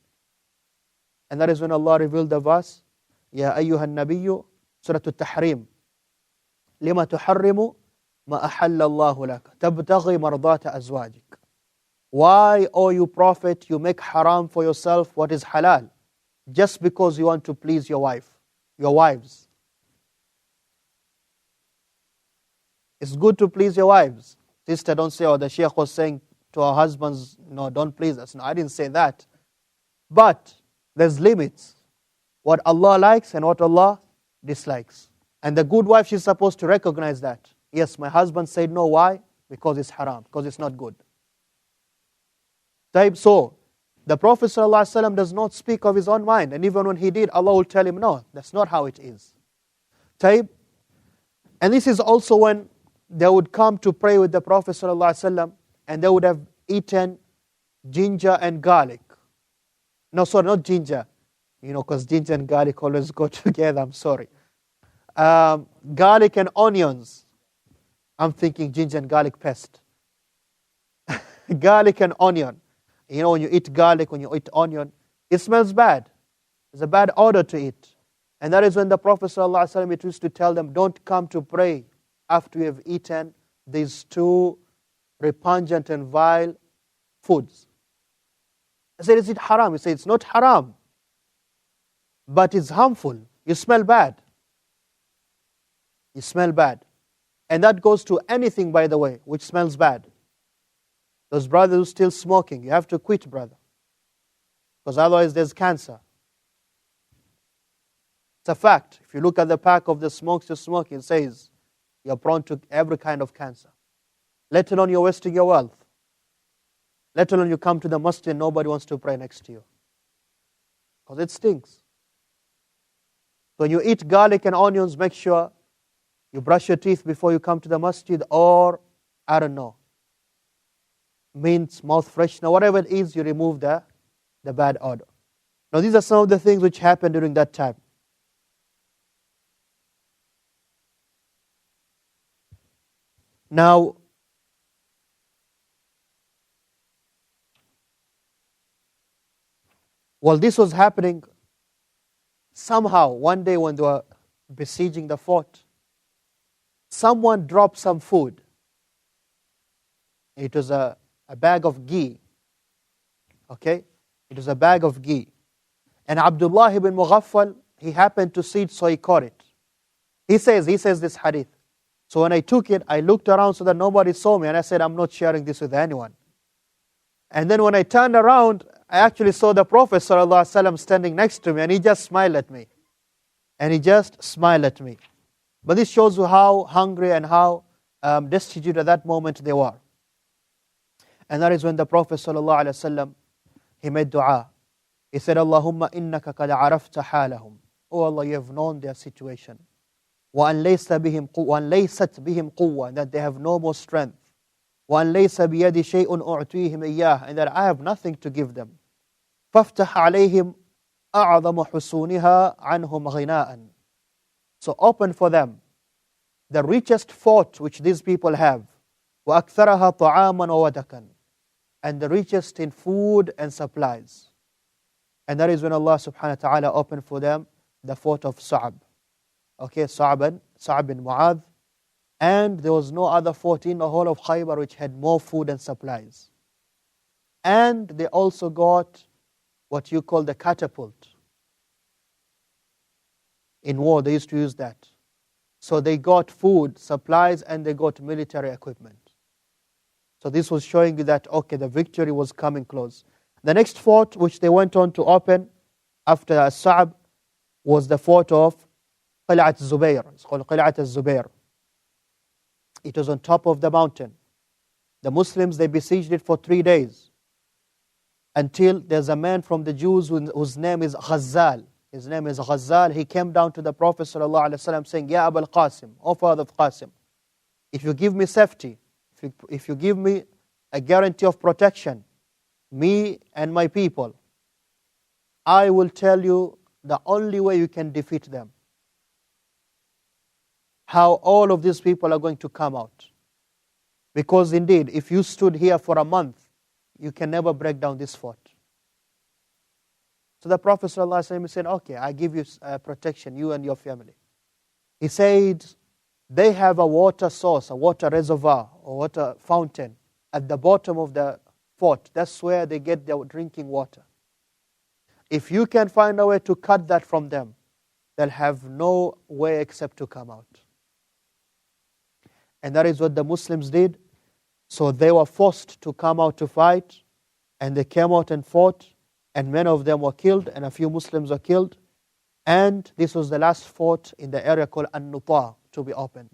And that is when Allah revealed the verse, Ya ayyuhan nabiyyu, Surah Al-Tahrim, lima tuharrimu ma ahalla Allahu laka, tabtaghi mardata azwajik. Why, O you Prophet, you make haram for yourself what is halal, just because you want to please your wives. It's good to please your wives. Sister, don't say, the Shaykh was saying to our husbands, no, don't please us. No, I didn't say that. But there's limits. What Allah likes and what Allah dislikes. And the good wife, she's supposed to recognize that. Yes, my husband said no. Why? Because it's haram, because it's not good. So, the Prophet ﷺ does not speak of his own mind. And even when he did, Allah will tell him, no, that's not how it is. And this is also when they would come to pray with the Prophet ﷺ, and they would have eaten ginger and garlic. No, sorry, not ginger. Because ginger and garlic always go together, I'm sorry. Garlic and onions. I'm thinking ginger and garlic pest. Garlic and onion. When you eat garlic, when you eat onion, it smells bad. There's a bad odor to it. And that is when the Prophet ﷺ used to tell them, don't come to pray after you have eaten these two repugnant and vile foods. I said, is it haram? He said, it's not haram, but it's harmful. You smell bad. You smell bad. And that goes to anything, by the way, which smells bad. Those brothers who are still smoking, you have to quit, brother. Because otherwise there's cancer. It's a fact. If you look at the pack of the smokes you're smoking, it says you're prone to every kind of cancer. Let alone you're wasting your wealth. Let alone you come to the masjid and nobody wants to pray next to you. Because it stinks. When you eat garlic and onions, make sure you brush your teeth before you come to the masjid, or, I don't know, mints, mouth freshener, whatever it is, you remove the bad odor. Now these are some of the things which happened during that time. Now, while this was happening, somehow, one day when they were besieging the fort, someone dropped some food. It was a bag of ghee. Okay? It was a bag of ghee. And Abdullah ibn Mughaffal, he happened to see it, so he caught it. He says this hadith. So when I took it, I looked around so that nobody saw me, and I said, I'm not sharing this with anyone. And then when I turned around, I actually saw the Prophet ﷺ standing next to me, and he just smiled at me. But this shows you how hungry and how destitute at that moment they were. And that is when the Prophet ﷺ, he made dua. He said, Allahumma innaka qad arafta halahum. Oh Allah, you have known their situation. وَأَنْ لَيْسَتْ بِهِمْ قُوَّةٌ, that they have no more strength. وَأَنْ لَيْسَ بِيَدِ شَيْءٌ أُعْتِيهِمْ إِيَّاهِ, and that I have nothing to give them. فَافْتَحْ عَلَيْهِمْ أَعْظَمُ حُسُونِهَا عَنْهُمْ غِنَاءً. So open for them the richest fort which these people have. وَأَكْثَرَهَا طَعَامًا وَوَدَكًا, and the richest in food and supplies. And that is when Allah subhanahu wa ta'ala opened for them the fort of Sa'ab. Okay, Sa'ab bin Mu'adh. And there was no other fort in the whole of Khaybar which had more food and supplies. And they also got what you call the catapult. In war, they used to use that. So they got food, supplies, and they got military equipment. So this was showing you that, okay, the victory was coming close. The next fort which they went on to open after Sa'ab was the fort of Qil'at Zubayr. It's called Qil'at Zubayr. It was on top of the mountain. The Muslims, they besieged it for 3 days. Until there's a man from the Jews whose name is Ghazal. His name is Ghazal. He came down to the Prophet ﷺ saying, Ya Abul Qasim, O father of Qasim, if you give me safety, if you give me a guarantee of protection, me and my people, I will tell you the only way you can defeat them. How all of these people are going to come out. Because indeed, if you stood here for a month, you can never break down this fort. So the Prophet ﷺ said, okay, I give you protection, you and your family. He said, they have a water source, a water reservoir, or water fountain at the bottom of the fort. That's where they get their drinking water. If you can find a way to cut that from them, they'll have no way except to come out. And that is what the Muslims did. So they were forced to come out to fight, and they came out and fought, and many of them were killed, and a few Muslims were killed. And this was the last fort in the area called An-Nuta to be opened.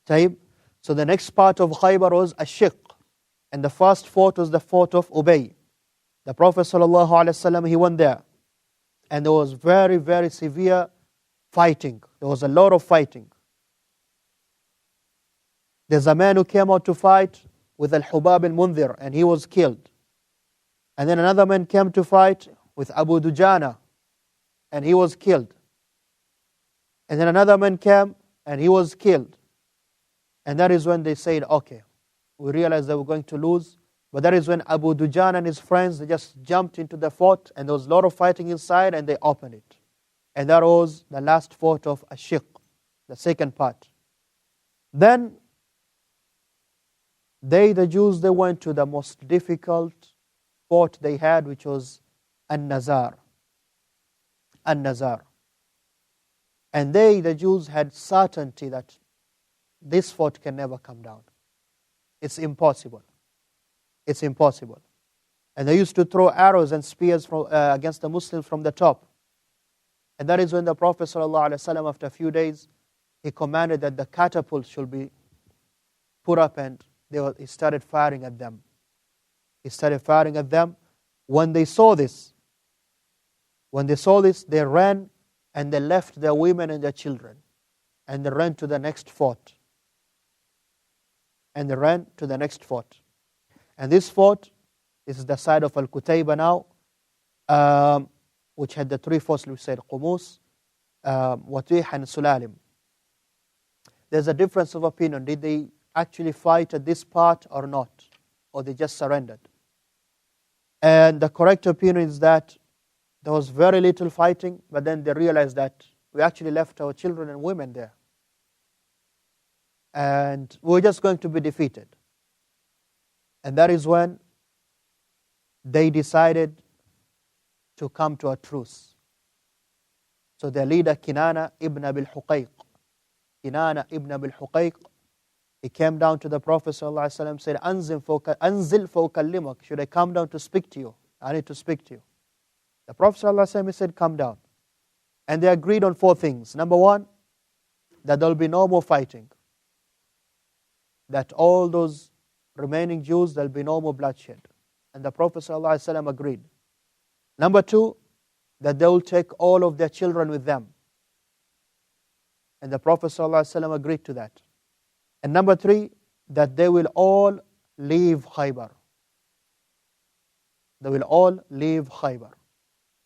So the next part of Khaybar was Ash-Shiq, and the first fort was the fort of Ubay. The Prophet ﷺ, he went there, and there was very, very severe fighting. There was a lot of fighting. There's a man who came out to fight with Al-Hubab al-Mundhir, and he was killed. And then another man came to fight with Abu Dujana, and he was killed. And then another man came, and he was killed. And that is when they said, okay, we realized they were going to lose. But that is when Abu Dujana and his friends, they just jumped into the fort, and there was a lot of fighting inside, and they opened it. And that was the last fort of Ash-Shiq, the second part. Then, the Jews, they went to the most difficult fort they had, which was An-Nazar. An-Nazar. And the Jews, had certainty that this fort can never come down. It's impossible. It's impossible. And they used to throw arrows and spears against the Muslims from the top. And that is when the Prophet ﷺ, after a few days, he commanded that the catapults should be put up, and he started firing at them. He started firing at them. When they saw this, they ran, and they left their women and their children, and they ran to the next fort. And this fort is the side of Al-Qutayba now, which had the three forts we said, Qumus, Watih, and Sulalim. There's a difference of opinion. Did they actually fight at this part or not? Or they just surrendered? And the correct opinion is that there was very little fighting, but then they realized that we actually left our children and women there. And we're just going to be defeated. And that is when they decided to come to a truce. So their leader, Kinana ibn Abil Huqayq, he came down to the Prophet ﷺ, said, Anzil fawkallimak, should I come down to speak to you? I need to speak to you. The Prophet ﷺ said, come down. And they agreed on four things. Number one, that there will be no more fighting. That all those remaining Jews, there will be no more bloodshed. And the Prophet ﷺ agreed. Number two, that they will take all of their children with them. And the Prophet ﷺ agreed to that. And number three, that they will all leave Khaybar. They will all leave Khaybar.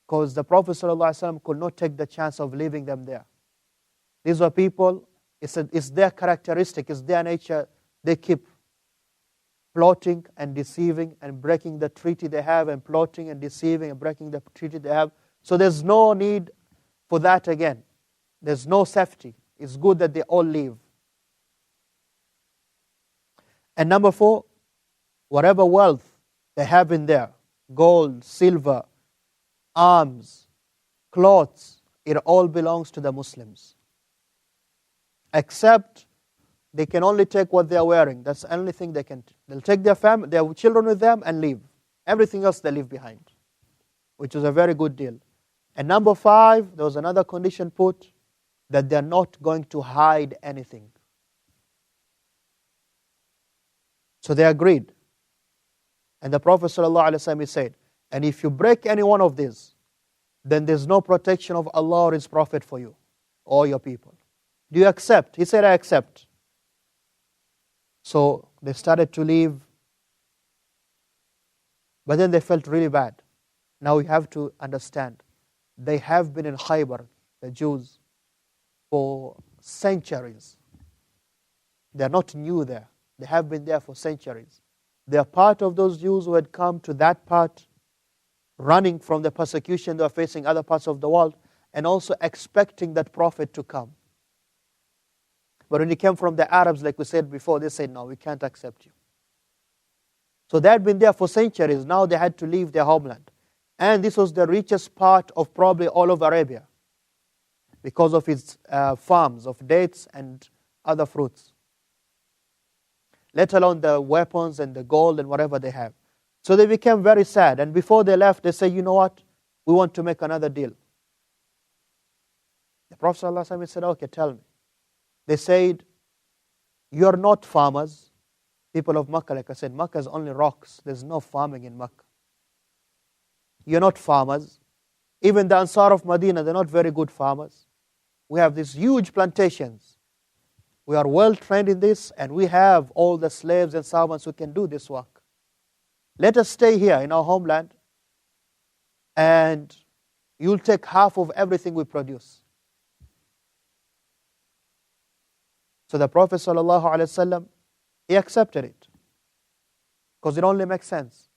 Because the Prophet ﷺ could not take the chance of leaving them there. These were people, it's their characteristic, it's their nature. They keep plotting and deceiving and breaking the treaty they have, and plotting and deceiving and breaking the treaty they have. So there's no need for that again. There's no safety. It's good that they all leave. And number four, whatever wealth they have in there, gold, silver, arms, clothes, it all belongs to the Muslims. Except they can only take what they are wearing. That's the only thing they can. They'll take their family, their children with them, and leave. Everything else they leave behind, which is a very good deal. And number five, there was another condition put, that they're not going to hide anything. So they agreed. And the Prophet ﷺ said, and if you break any one of these, then there's no protection of Allah or His Prophet for you or your people. Do you accept? He said, I accept. So they started to leave, but then they felt really bad. Now you have to understand, they have been in Khaybar, the Jews, for centuries. They are not new there. They have been there for centuries. They are part of those Jews who had come to that part, running from the persecution they were facing other parts of the world, and also expecting that Prophet to come. But when he came from the Arabs, like we said before, they said, no, we can't accept you. So they had been there for centuries. Now they had to leave their homeland. And this was the richest part of probably all of Arabia, because of its farms of dates and other fruits, let alone the weapons and the gold and whatever they have. So they became very sad. And before they left, they said, you know what? We want to make another deal. The Prophet ﷺ said, okay, tell me. They said, you're not farmers. People of Makkah, like I said, Makkah is only rocks. There's no farming in Makkah. You're not farmers. Even the Ansar of Medina, they're not very good farmers. We have these huge plantations. We are well trained in this, and we have all the slaves and servants who can do this work. Let us stay here in our homeland, and you'll take half of everything we produce. So the Prophet ﷺ, he accepted it, because it only makes sense.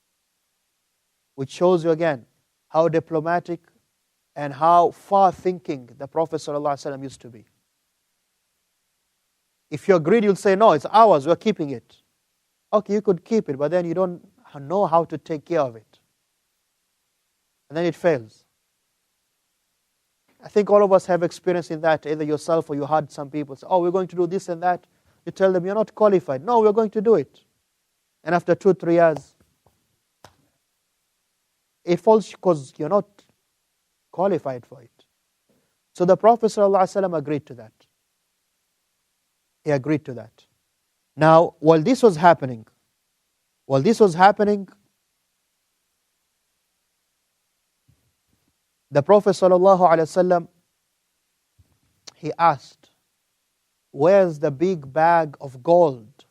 Which shows you again how diplomatic and how far-thinking the Prophet ﷺ used to be. If you agreed, you'll say, no, it's ours, we're keeping it. Okay, you could keep it, but then you don't know how to take care of it. And then it fails. I think all of us have experience in that, either yourself or you heard some people say, oh, we're going to do this and that. You tell them, you're not qualified. No, we're going to do it. And after 2-3 years, it falls because you're not qualified for it. So the Prophet ﷺ agreed to that. He agreed to that. Now, while this was happening, the Prophet ﷺ, he asked, where's the big bag of gold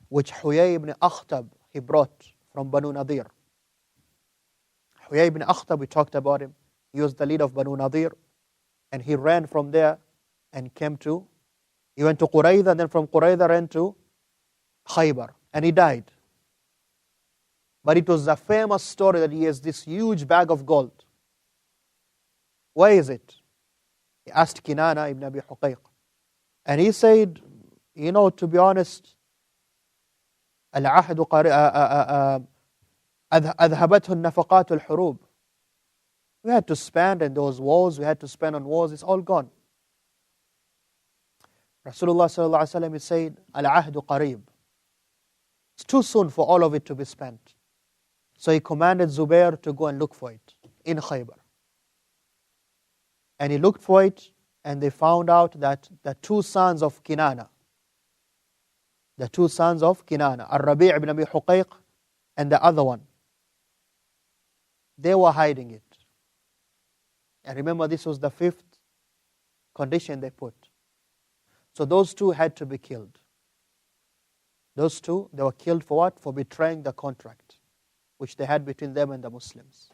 which Huyay ibn Akhtab he brought from Banu Nadir? Huyay ibn Akhtab, we talked about him. He was the leader of Banu Nadir, and he ran from there and he went to Qurayza, and then from Qurayza ran to Khaybar, and he died. But it was a famous story that he has this huge bag of gold. Where is it? He asked Kinana ibn Abi Huqayq. And he said, to be honest, العهد أذهبته النفقات الحروب. We had to spend on those wars, we had to spend on wars, it's all gone. Rasulullah sallallahu alaihi wasallam said, العهد قريب. It's too soon for all of it to be spent. So he commanded Zubair to go and look for it in Khaybar. And he looked for it, and they found out that the two sons of Kinana, ar-Rabi' ibn Abi Huqayq and the other one, they were hiding it. And remember, this was the 5th condition they put. So those two had to be killed. Those two, they were killed for what? For betraying the contract which they had between them and the Muslims.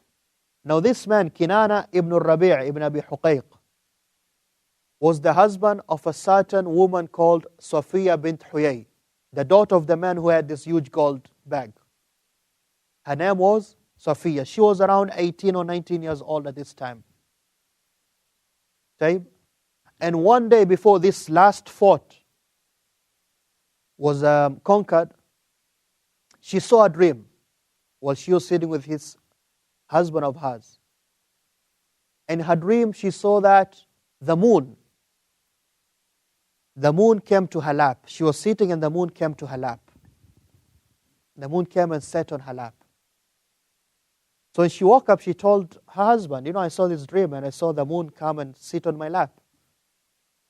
Now this man, Kinana ibn Rabi' ibn Abi Huqayq, was the husband of a certain woman called Safiya bint Huyay, the daughter of the man who had this huge gold bag. Her name was Safiya. She was around 18 or 19 years old at this time. And one day before this last fort was conquered, she saw a dream while she was sitting with his husband of hers. In her dream, she saw that the moon came to her lap. She was sitting and the moon came to her lap. The moon came and sat on her lap. So when she woke up, she told her husband, I saw this dream and I saw the moon come and sit on my lap.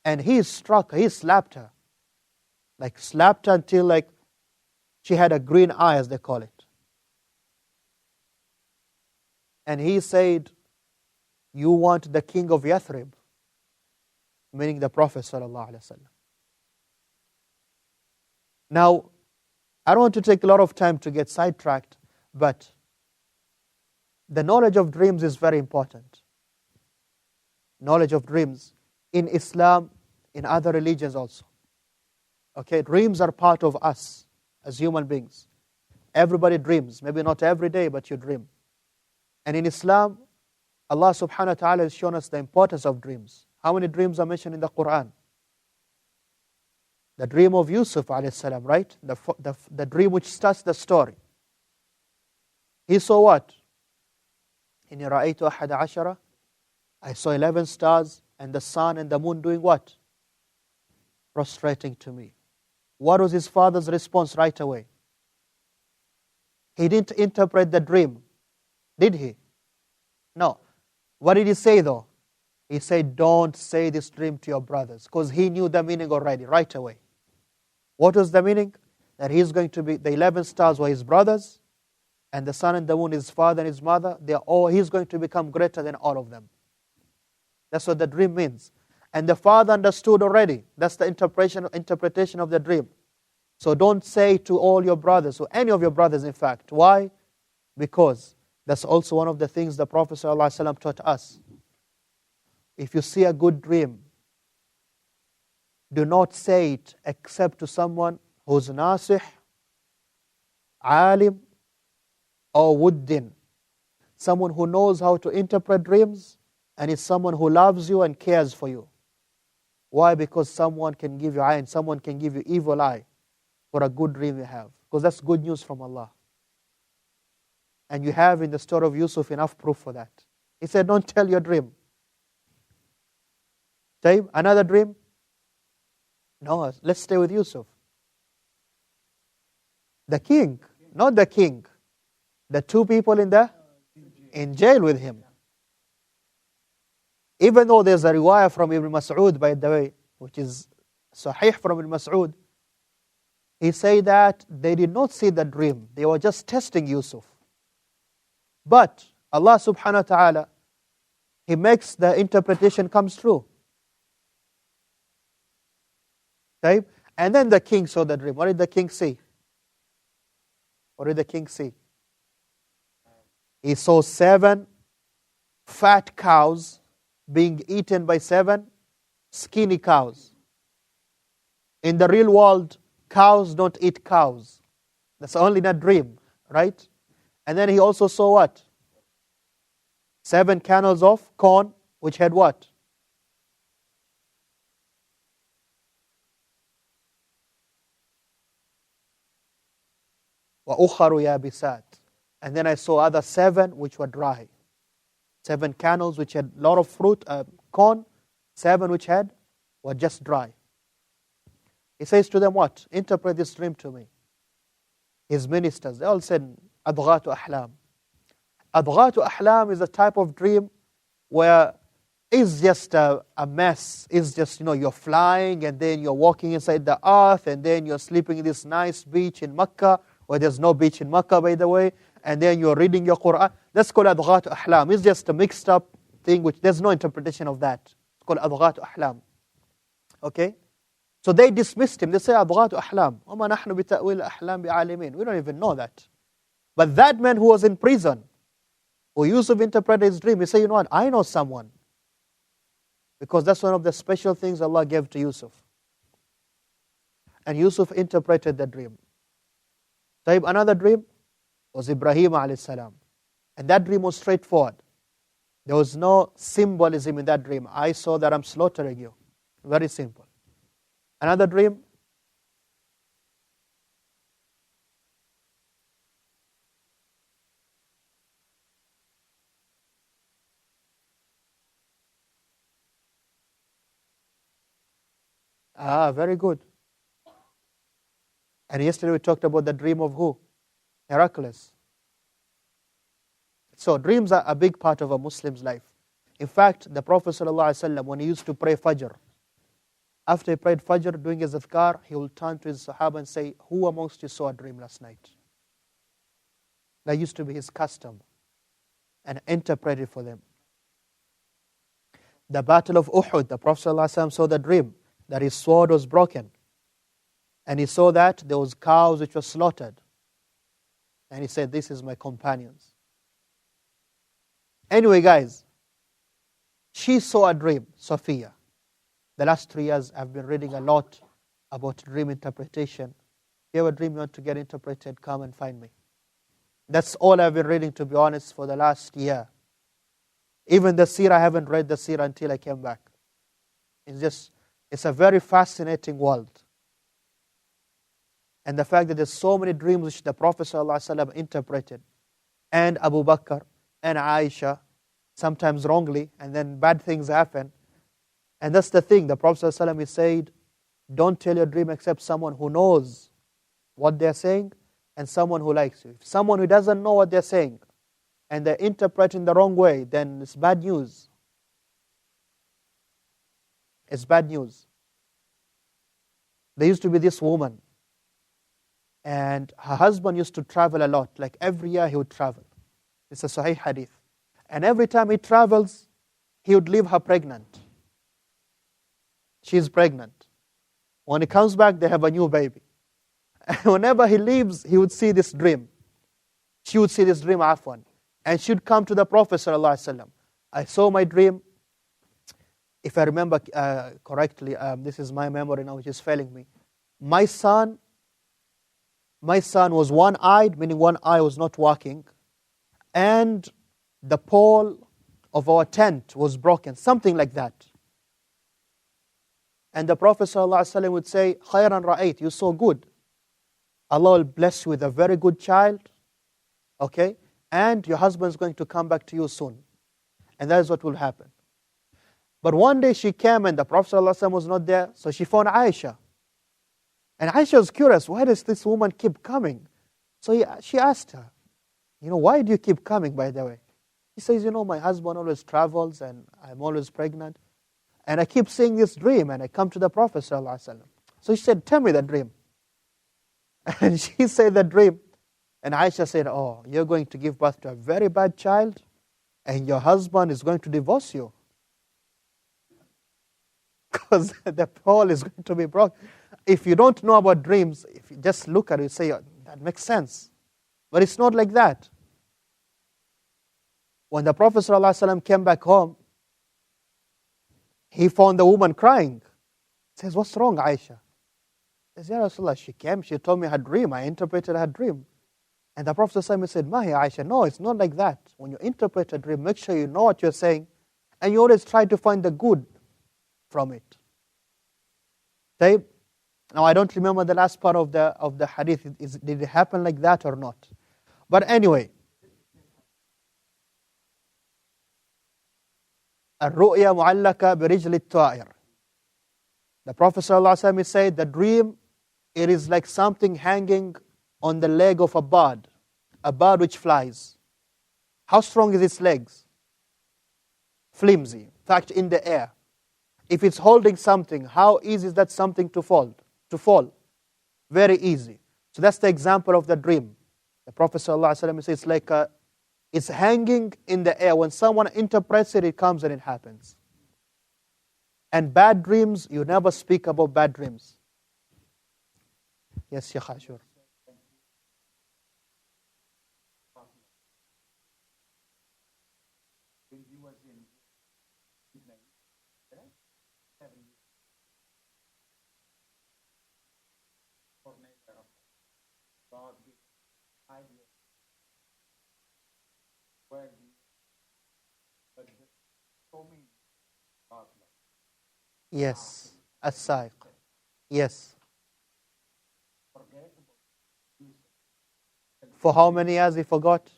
And he struck her, he slapped her. Slapped her until she had a green eye, as they call it. And he said, you want the king of Yathrib. meaning the Prophet sallallahu alaihi wasallam. Now, I don't want to take a lot of time to get sidetracked, but the knowledge of dreams is very important. Knowledge of dreams in Islam, in other religions also. Okay, dreams are part of us as human beings. Everybody dreams, maybe not every day, but you dream. And in Islam, Allah subhanahu wa ta'ala has shown us the importance of dreams. How many dreams are mentioned in the Quran? The dream of Yusuf alayhi salam, right? The dream which starts the story. He saw what? إِنِّي رَأَيْتُ أَحَدَ عَشَرَ, I saw 11 stars and the sun and the moon doing what? Prostrating to me. What was his father's response right away? He didn't interpret the dream, did he? No. What did he say though? He said, don't say this dream to your brothers, because he knew the meaning already, right away. What was the meaning? That he's going to be, the 11 stars were his brothers, and the sun and the moon his father and his mother. He's going to become greater than all of them. That's what the dream means. And the father understood already. That's the interpretation of the dream. So don't say to all your brothers, or any of your brothers in fact. Why? Because that's also one of the things the Prophet ﷺ taught us. If you see a good dream, do not say it except to someone who's nasih, alim, or wuddin. Someone who knows how to interpret dreams and is someone who loves you and cares for you. Why? Because someone can give you ayn, someone can give you evil eye for a good dream you have. Because that's good news from Allah. And you have in the story of Yusuf enough proof for that. He said, don't tell your dream. Taib, another dream? No, let's stay with Yusuf. The king, not the king. The two people in jail with him. Even though there's a riwayah from Ibn Mas'ud, by the way, which is sahih from Ibn Mas'ud, he said that they did not see the dream. They were just testing Yusuf. But Allah subhanahu wa ta'ala, He makes the interpretation comes true. Okay? And then the king saw the dream. What did the king see? What did the king see? He saw 7 fat cows being eaten by 7 skinny cows. In the real world, cows don't eat cows. That's only in a dream, right? And then he also saw what? 7 kernels of corn, which had what? وَأُخَرُ يَابِسَاتٍ. And then I saw other 7 which were dry. 7 kernels which had a lot of fruit, corn. 7 which were just dry. He says to them what? Interpret this dream to me. His ministers, they all said, أَضْغَاثُ أَحْلَامٍ. Adghatu ahlam is a type of dream where it's just a mess. It's just, you're flying and then you're walking inside the earth and then you're sleeping in this nice beach in Mecca, where there's no beach in Mecca, by the way, and then you're reading your Quran. That's called adghatu ahlam. It's just a mixed up thing which there's no interpretation of that. It's called adghatu ahlam. Okay? So they dismissed him. They say adghatu ahlam. وَمَا نَحْنُ بِتَأْوِيلِ أَحْلَامِ بِعَالِمِينَ. We don't even know that. But that man who was in prison, who Yusuf interpreted his dream, he said, you know what, I know someone. Because that's one of the special things Allah gave to Yusuf. And Yusuf interpreted the dream. Taib, another dream was Ibrahim alayhi salam. And that dream was straightforward. There was no symbolism in that dream. I saw that I'm slaughtering you. Very simple. Another dream, very good. And yesterday we talked about the dream of who? Heracles. So dreams are a big part of a Muslim's life. In fact, the Prophet ﷺ, when he used to pray Fajr, after he prayed Fajr, doing his adhkar, he will turn to his Sahaba and say, who amongst you saw a dream last night? That used to be his custom. And interpret it for them. The battle of Uhud, the Prophet ﷺ saw the dream that his sword was broken. And he saw that there was cows which were slaughtered. And he said, this is my companions. Anyway, guys, she saw a dream, Sophia. The last 3 years I've been reading a lot about dream interpretation. If you have a dream you want to get interpreted, come and find me. That's all I've been reading, to be honest, for the last year. Even the Seerah, I haven't read the Seerah until I came back. It's a very fascinating world. And the fact that there's so many dreams which the Prophet ﷺ interpreted, and Abu Bakr and Aisha, sometimes wrongly, and then bad things happen. And that's the thing, the Prophet ﷺ said, don't tell your dream except someone who knows what they're saying and someone who likes you. If someone who doesn't know what they're saying and they interpret in the wrong way, then it's bad news. It's bad news. There used to be this woman, and her husband used to travel a lot. Like every year he would travel. It's a Sahih hadith. And every time he travels, he would leave her pregnant. She's pregnant. When he comes back, they have a new baby. And whenever he leaves, he would see this dream. She would see this dream, afwan. And she would come to the Prophet ﷺ. I saw my dream. If I remember correctly, this is my memory now which is failing me. My son was one-eyed, meaning one eye was not working. And the pole of our tent was broken, something like that. And the Prophet ﷺ would say, khayran ra'ayt, you saw good. Allah will bless you with a very good child, okay? And your husband is going to come back to you soon. And that is what will happen. But one day she came and the Prophet ﷺ was not there, so she found Aisha. And Aisha was curious, why does this woman keep coming? So she asked her, why do you keep coming, by the way? He says, my husband always travels and I'm always pregnant. And I keep seeing this dream and I come to the Prophet ﷺ. So she said, tell me the dream. And she said the dream. And Aisha said, oh, you're going to give birth to a very bad child and your husband is going to divorce you. Because the pole is going to be broken. If you don't know about dreams, if you just look at it, you say, oh, that makes sense. But it's not like that. When the Prophet ﷺ came back home, he found the woman crying. He says, what's wrong, Aisha? He says, Ya Rasulullah, she came, she told me her dream, I interpreted her dream. And the Prophet ﷺ said, Mahi Aisha, no, it's not like that. When you interpret a dream, make sure you know what you're saying, and you always try to find the good from it. Okay? Now I don't remember the last part of the hadith. Did it happen like that or not? But anyway, الرؤيا معلقة برجل الطائر. The Prophet ﷺ said, the dream, it is like something hanging on the leg of a bird which flies. How strong is its legs? Flimsy. In fact, in the air. If it's holding something, how easy is that something to fall? Very easy. So that's the example of the dream. The Prophet ﷺ says it's hanging in the air. When someone interprets it, it comes and it happens. And bad dreams, you never speak about bad dreams. Yes, Shaykh Ashur. Yes, as-Saiq. Yes. For how many years he forgot?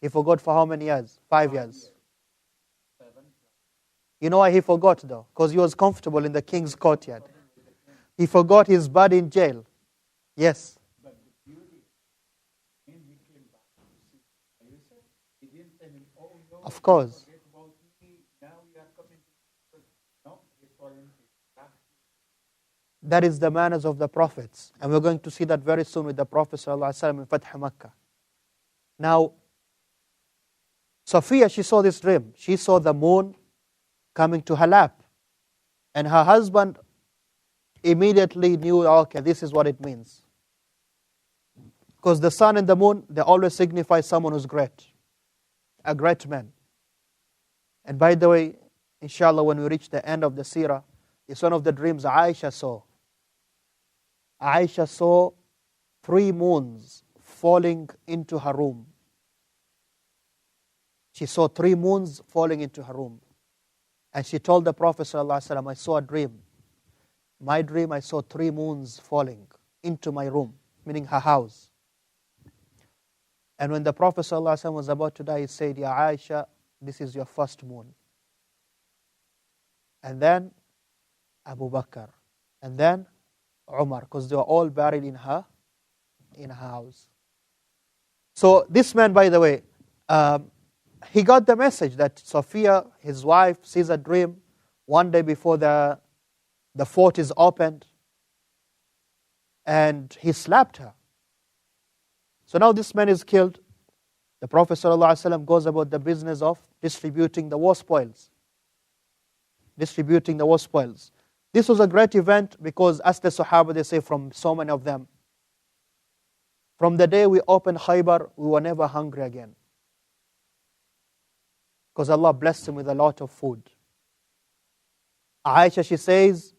He forgot for how many years? 5 years. You know why he forgot though? Because he was comfortable in the king's courtyard. He forgot his body in jail. Yes. Of course. That is the manners of the prophets. And we're going to see that very soon with the Prophet ﷺ in Fath Makkah. Now, Sophia, she saw this dream. She saw the moon coming to her lap. And her husband immediately knew, okay, this is what it means. Because the sun and the moon, they always signify someone who's great, a great man. And by the way, inshallah, when we reach the end of the seerah, it's one of the dreams Aisha saw. Aisha saw 3 moons falling into her room. She saw 3 moons falling into her room. And she told the Prophet ﷺ, I saw a dream. My dream, I saw 3 moons falling into my room, meaning her house. And when the Prophet ﷺ was about to die, he said, Ya Aisha, this is your first moon. And then Abu Bakr. And then Umar, because they were all buried in her house. So this man, by the way, he got the message that Sophia, his wife, sees a dream one day before the fort is opened, and he slapped her. So now this man is killed. The Prophet ﷺ goes about the business of distributing the war spoils. Distributing the war spoils. This was a great event because, as the Sahaba, they say, from so many of them, from the day we opened Khaybar, we were never hungry again. Because Allah blessed him with a lot of food. Aisha, she says,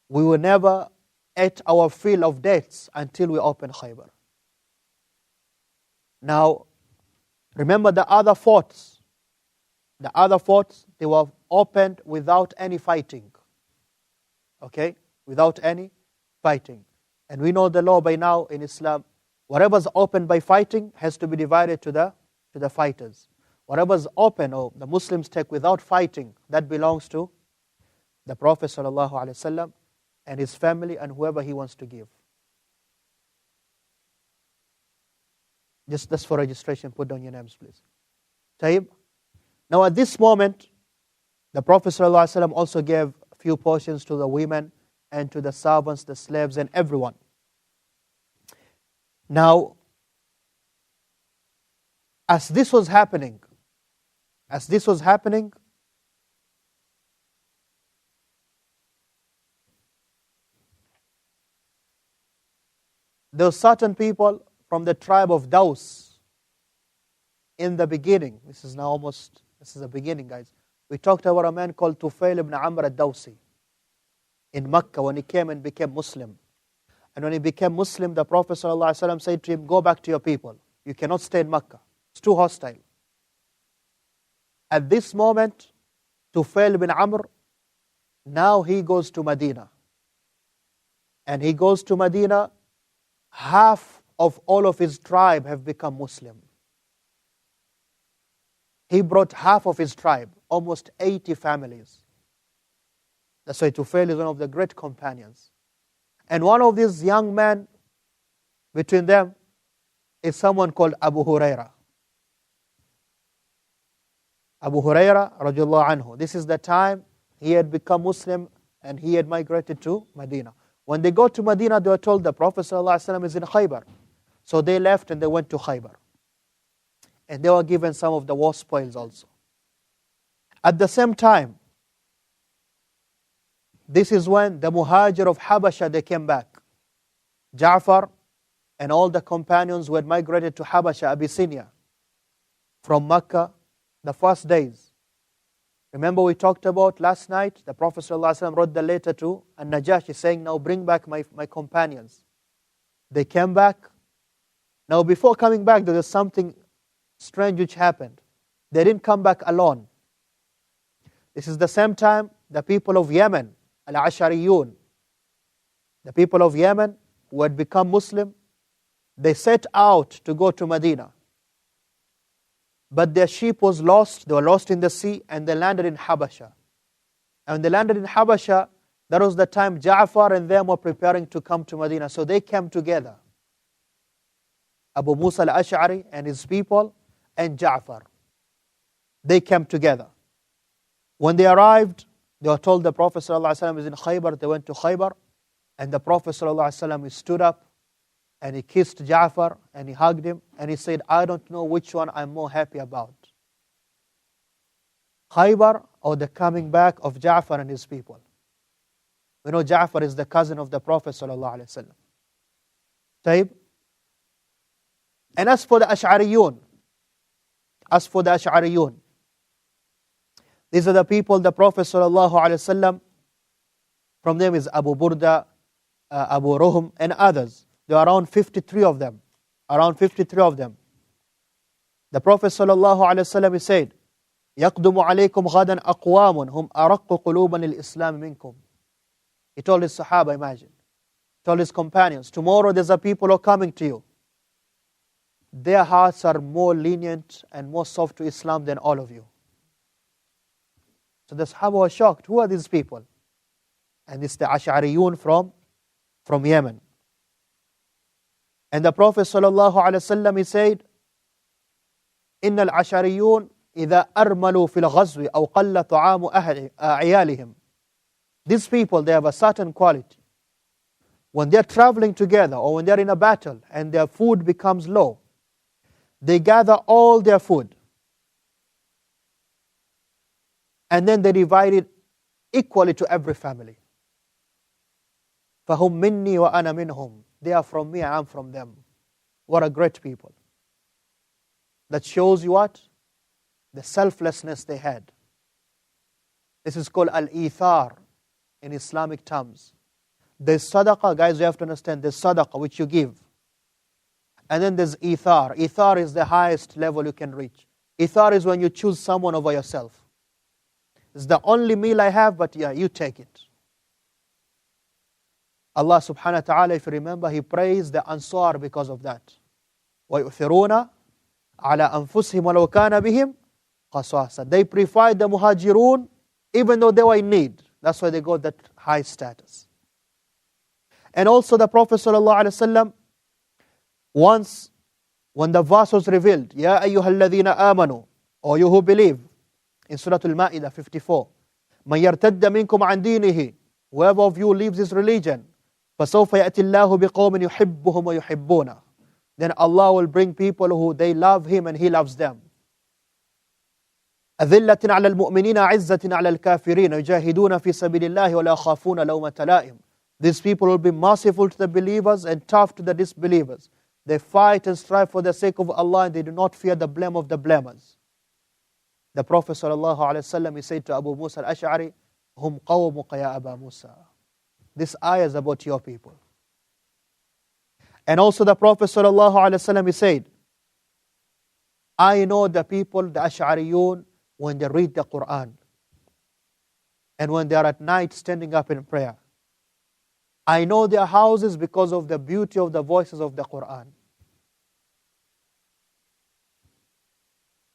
we will never ate our fill of dates until we opened Khaybar. Now, remember the other forts. The other forts, they were opened without any fighting. Okay? Without any fighting. And we know the law by now in Islam, whatever's opened by fighting has to be divided to the fighters. Whatever's open or the Muslims take without fighting, that belongs to the Prophet ﷺ and his family and whoever he wants to give. Just for registration, put down your names, please. Taib. Now at this moment, the Prophet ﷺ also gave a few portions to the women and to the servants, the slaves, and everyone. Now, as this was happening, there were certain people from the tribe of Daws in the beginning. This is the beginning, guys. We talked about a man called Tufail ibn Amr al-Dawsi in Mecca when he came and became Muslim. And when he became Muslim, the Prophet ﷺ said to him, go back to your people. You cannot stay in Mecca. It's too hostile. At this moment, Tufail ibn Amr, now he goes to Medina. And he goes to Medina, half of all of his tribe have become Muslim. He brought half of his tribe, almost 80 families. That's why Tufail is one of the great companions. And one of these young men, between them, is someone called Abu Huraira. Abu Huraira, radiallahu anhu. This is the time he had become Muslim and he had migrated to Medina. When they got to Medina, they were told the Prophet ﷺ is in Khaybar. So they left and they went to Khaybar. And they were given some of the war spoils also. At the same time, this is when the Muhajir of Habasha, they came back. Ja'far and all the companions who had migrated to Habasha, Abyssinia, from Mecca, the first days. Remember we talked about last night, the Prophet ﷺ wrote the letter to An-Najashi saying, now bring back my companions. They came back. Now before coming back, there was something strange which happened. They didn't come back alone. This is the same time the people of Yemen, Al-Ashariyun, the people of Yemen who had become Muslim, they set out to go to Medina. But their ship was lost, they were lost in the sea, and they landed in Habasha. And when they landed in Habasha, that was the time Ja'far and them were preparing to come to Medina. So they came together. Abu Musa al-Ash'ari and his people and Ja'far. They came together. When they arrived, they were told the Prophet ﷺ is in Khaybar. They went to Khaybar. And the Prophet ﷺ stood up and he kissed Ja'far and he hugged him and he said, I don't know which one I'm more happy about. Khaybar or the coming back of Ja'far and his people. We know Ja'far is the cousin of the Prophet sallallahu alaihi wasallam. Taib. And as for the Ash'ariyun, these are the people the Prophet sallallahu alaihi wasallam, from them is Abu Burda, Abu Ruhm, and others. There are around 53 of them. The Prophet sallallahu alaihi wasallam said, يَقْدُمُ عَلَيْكُمْ غَدًا أَقْوَامٌ هُمْ أَرَقُّ قُلُوبًا لِلْإِسْلَامِ مِنْكُمْ. He told his Sahaba, imagine. He told his companions, tomorrow there's a people who are coming to you. Their hearts are more lenient and more soft to Islam than all of you. So the Sahaba were shocked. Who are these people? And it's the Ash'ariyun from Yemen. And the Prophet sallallahu alaihi wasallam, he said, إِنَّ الْعَشَرِيُّونَ إِذَا أَرْمَلُوا فِي الْغَزْوِ أَوْ قَلَّ طَعَامُ عِيَالِهِمْ. These people, they have a certain quality. When they're traveling together or when they're in a battle and their food becomes low, they gather all their food and then they divide it equally to every family. فَهُمْ مِنِّي وَأَنَا مِنْهُمْ. They are from me, I am from them. What a great people. That shows you what? The selflessness they had. This is called al-ithar in Islamic terms. There's sadaqah, guys, you have to understand, there's sadaqah which you give. And then there's ithar. Ithar is the highest level you can reach. Ithar is when you choose someone over yourself. It's the only meal I have, but yeah, you take it. Allah subhanahu wa ta'ala, if you remember, He praised the Ansar because of that. وَيُؤْثِرُونَ عَلَىٰ أَنفُسِهِمْ وَلَوْ كَانَ بِهِمْ خَصَاصَةٌ. They preferred the Muhajirun even though they were in need. That's why they got that high status. And also the Prophet sallallahu alaihi wasallam, once when the verse was revealed, يَا أَيُّهَا الَّذِينَ آمَنُوا, or you who believe, in Surah Al-Ma'idah 54, مَنْ يَرْتَدَّ مِنْكُمْ عَنْ دِينِهِ, whoever of you leaves his religion, فَسَوْفَ يَأْتِ اللَّهُ بِقَوْمٍ يُحِبُّهُمْ وَيُحِبُّونَ. Then Allah will bring people who they love Him and He loves them. أذلة على المؤمنين عزة على الكافرين يجاهدون في سبيل الله ولا يخافون لومة لائم. These people will be merciful to the believers and tough to the disbelievers. They fight and strive for the sake of Allah and they do not fear the blame of the blamers. The Prophet sallallahu alaihi wasallam, he said to Abu Musa al-Ash'ari, "Hum qawmuka ya Aba Musa." This ayah is about your people. And also the Prophet sallallahu alaihi wasallam, he said, I know the people, the Ash'ariyun, when they read the Quran and when they are at night standing up in prayer. I know their houses because of the beauty of the voices of the Quran.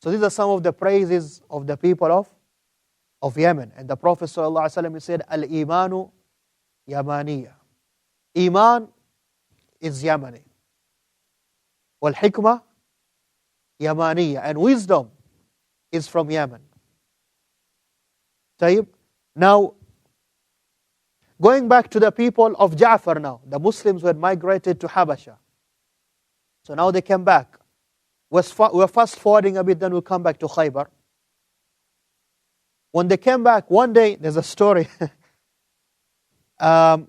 So these are some of the praises of the people of Yemen. And the Prophet ﷺ, he said, Al-Imanu Yamaniya. Iman is Yamani. Wal-Hikmah Yamaniya. And wisdom is from Yemen. Tayyib. Now, going back to the people of Ja'far now, the Muslims were migrated to Habasha. So now they came back. We're fast forwarding a bit, then we'll come back to Khaybar. When they came back, one day, there's a story. Umar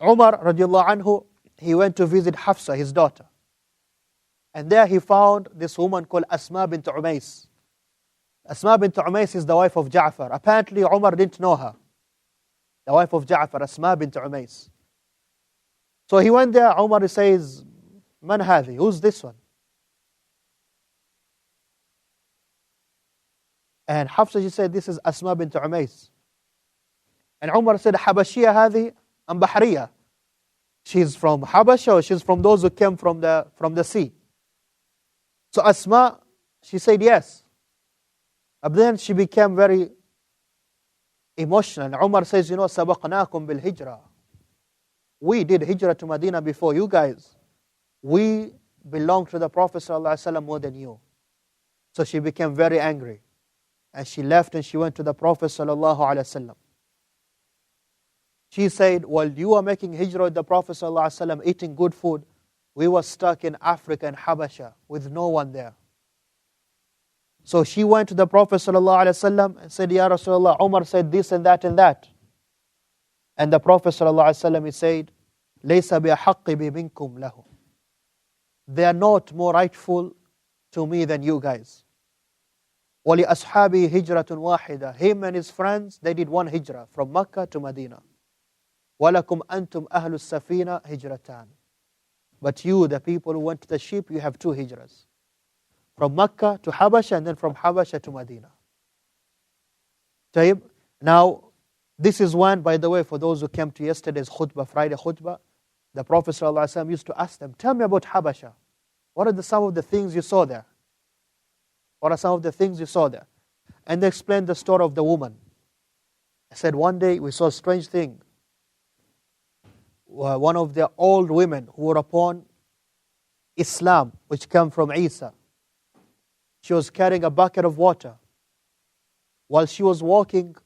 radiallahu anhu, he went to visit Hafsa, his daughter. And there he found this woman called Asma bint Umays. Asma bint Umays is the wife of Ja'far. Apparently Umar didn't know her. The wife of Ja'far, Asma bint Umays. So he went there, Umar says, Man hadhi? Who's this one? And Hafsa, she said, this is Asma bint Umays. And Umar said, Habashiyya hadhi am Bahriya? She's from Habasha or she's from those who came from the sea? So Asma, she said yes. But then she became very emotional. And Umar says, sabaqnakum bil hijrah. We did hijrah to Medina before you guys. We belong to the Prophet ﷺ more than you. So she became very angry. And she left and she went to the Prophet ﷺ. She said, while you are making hijrah with the Prophet ﷺ, eating good food, we were stuck in Africa and Habasha with no one there. So she went to the Prophet ﷺ and said, Ya Rasulullah, Umar said this and that and that. And the Prophet ﷺ, he said, لَيْسَ بِأَحَقِّ بِمِنْكُمْ لَهُ. They are not more rightful to me than you guys. وَلِأَصْحَابِهِ هِجْرَةٌ وَاحِدَةٌ. Him and his friends, they did one hijrah from Mecca to Medina. وَلَكُمْ أَنْتُمْ أَهْلُ السَّفِينَةِ هِجْرَتَانِ. But you, the people who went to the ship, you have two hijras. From Mecca to Habasha and then from Habasha to Medina. طيب. Now, this is one, by the way, for those who came to yesterday's khutbah, Friday khutbah, the Prophet ﷺ used to ask them, tell me about Habasha. What are some of the things you saw there? What are some of the things you saw there? And they explained the story of the woman. I said, one day we saw a strange thing. One of the old women who were upon Islam, which came from Isa, she was carrying a bucket of water. While she was walking,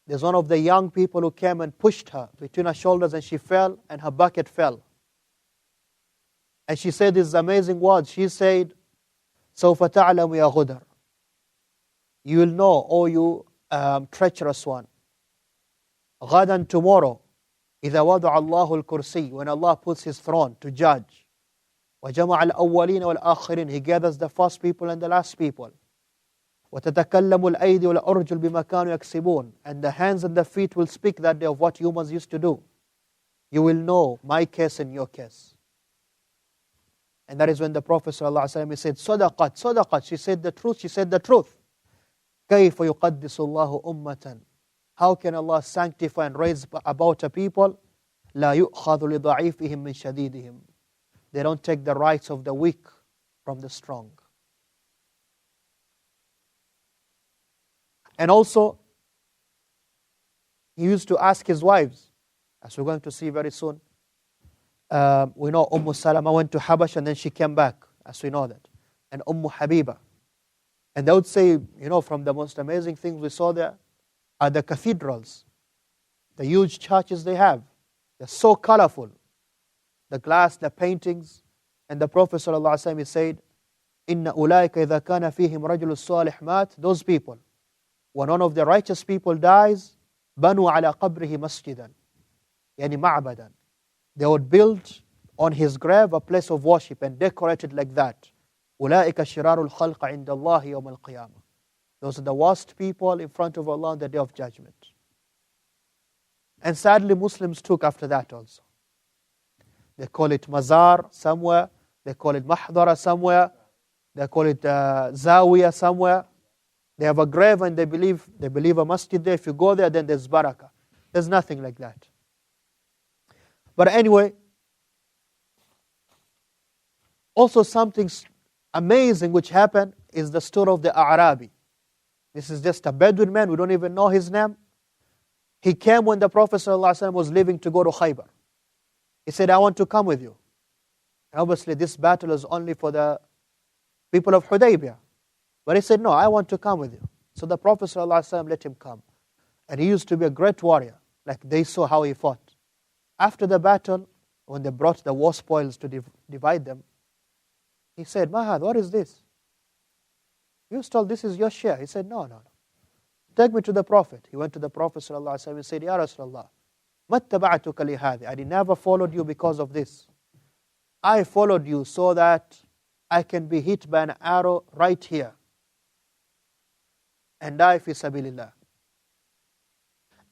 there's one of the young people who came and pushed her between her shoulders, and she fell, and her bucket fell. And she said these amazing words. She said, سَوْفَ تَعْلَمُ يَا غُدَرْ. You will know, O you treacherous one. غَدًا, tomorrow, إِذَا وَضَعَ اللَّهُ الْكُرْسِيِّ, when Allah puts His throne to judge. وَجَمَعَ الْأَوَّلِينَ وَالْآخِرِينَ, He gathers the first people and the last people. وَتَتَكَلَّمُ الْأَيْدِ وَالْأَرْجُلُ بِمَا كَانُوا يَكْسِبُونَ, and the hands and the feet will speak that day of what humans used to do. You will know my case and your case. And that is when the Prophet ﷺ said, صدقت, صدقت. She said the truth, she said the truth. كيف يقدس الله أمة. How can Allah sanctify and raise about a people? لا يؤخذ لضعيفهم من شديدهم. They don't take the rights of the weak from the strong. And also, he used to ask his wives, as we're going to see very soon. We know Salama went to Habash and then she came back, as we know that. And Habiba. And they would say, from the most amazing things we saw there are the cathedrals, the huge churches they have. They're so colorful. The glass, the paintings. And the Prophet ﷺ said, إِنَّ أُولَٰئِكَ إِذَا كَانَ فِيهِمْ رَجُلُ الصَّالِحِ مَاتٍ. Those people, when one of the righteous people dies, بَنُوا عَلَى قَبْرِهِ مَسْجِدًا, يعني مَعْبَدًا. They would build on his grave a place of worship and decorate it like that. أُولَٰئِكَ شِرَارُ الْخَلْقَ عِنْدَ اللَّهِ يَوْمَ الْقِيَامَةِ. Those are the worst people in front of Allah on the Day of Judgment. And sadly, Muslims took after that also. They call it mazar somewhere. They call it mahdara somewhere. They call it zawiya somewhere. They have a grave and they believe a masjid there. If you go there, then there's barakah. There's nothing like that. But anyway, also something amazing which happened is the story of the Arabi. This is just a Bedouin man, we don't even know his name. He came when the Prophet ﷺ was leaving to go to Khaybar. He said, I want to come with you. And obviously this battle is only for the people of Hudaybiyah. But he said, no, I want to come with you. So the Prophet ﷺ let him come. And he used to be a great warrior. Like they saw how he fought. After the battle, when they brought the war spoils to divide them, he said, Mahad, what is this? You was told this is your share. He said, no. Take me to the Prophet. He went to the Prophet ﷺ and said, Ya Rasulullah, مَتَّبَعْتُكَ لِهَذِي. I never followed you because of this. I followed you so that I can be hit by an arrow right here and die fi sabilillah.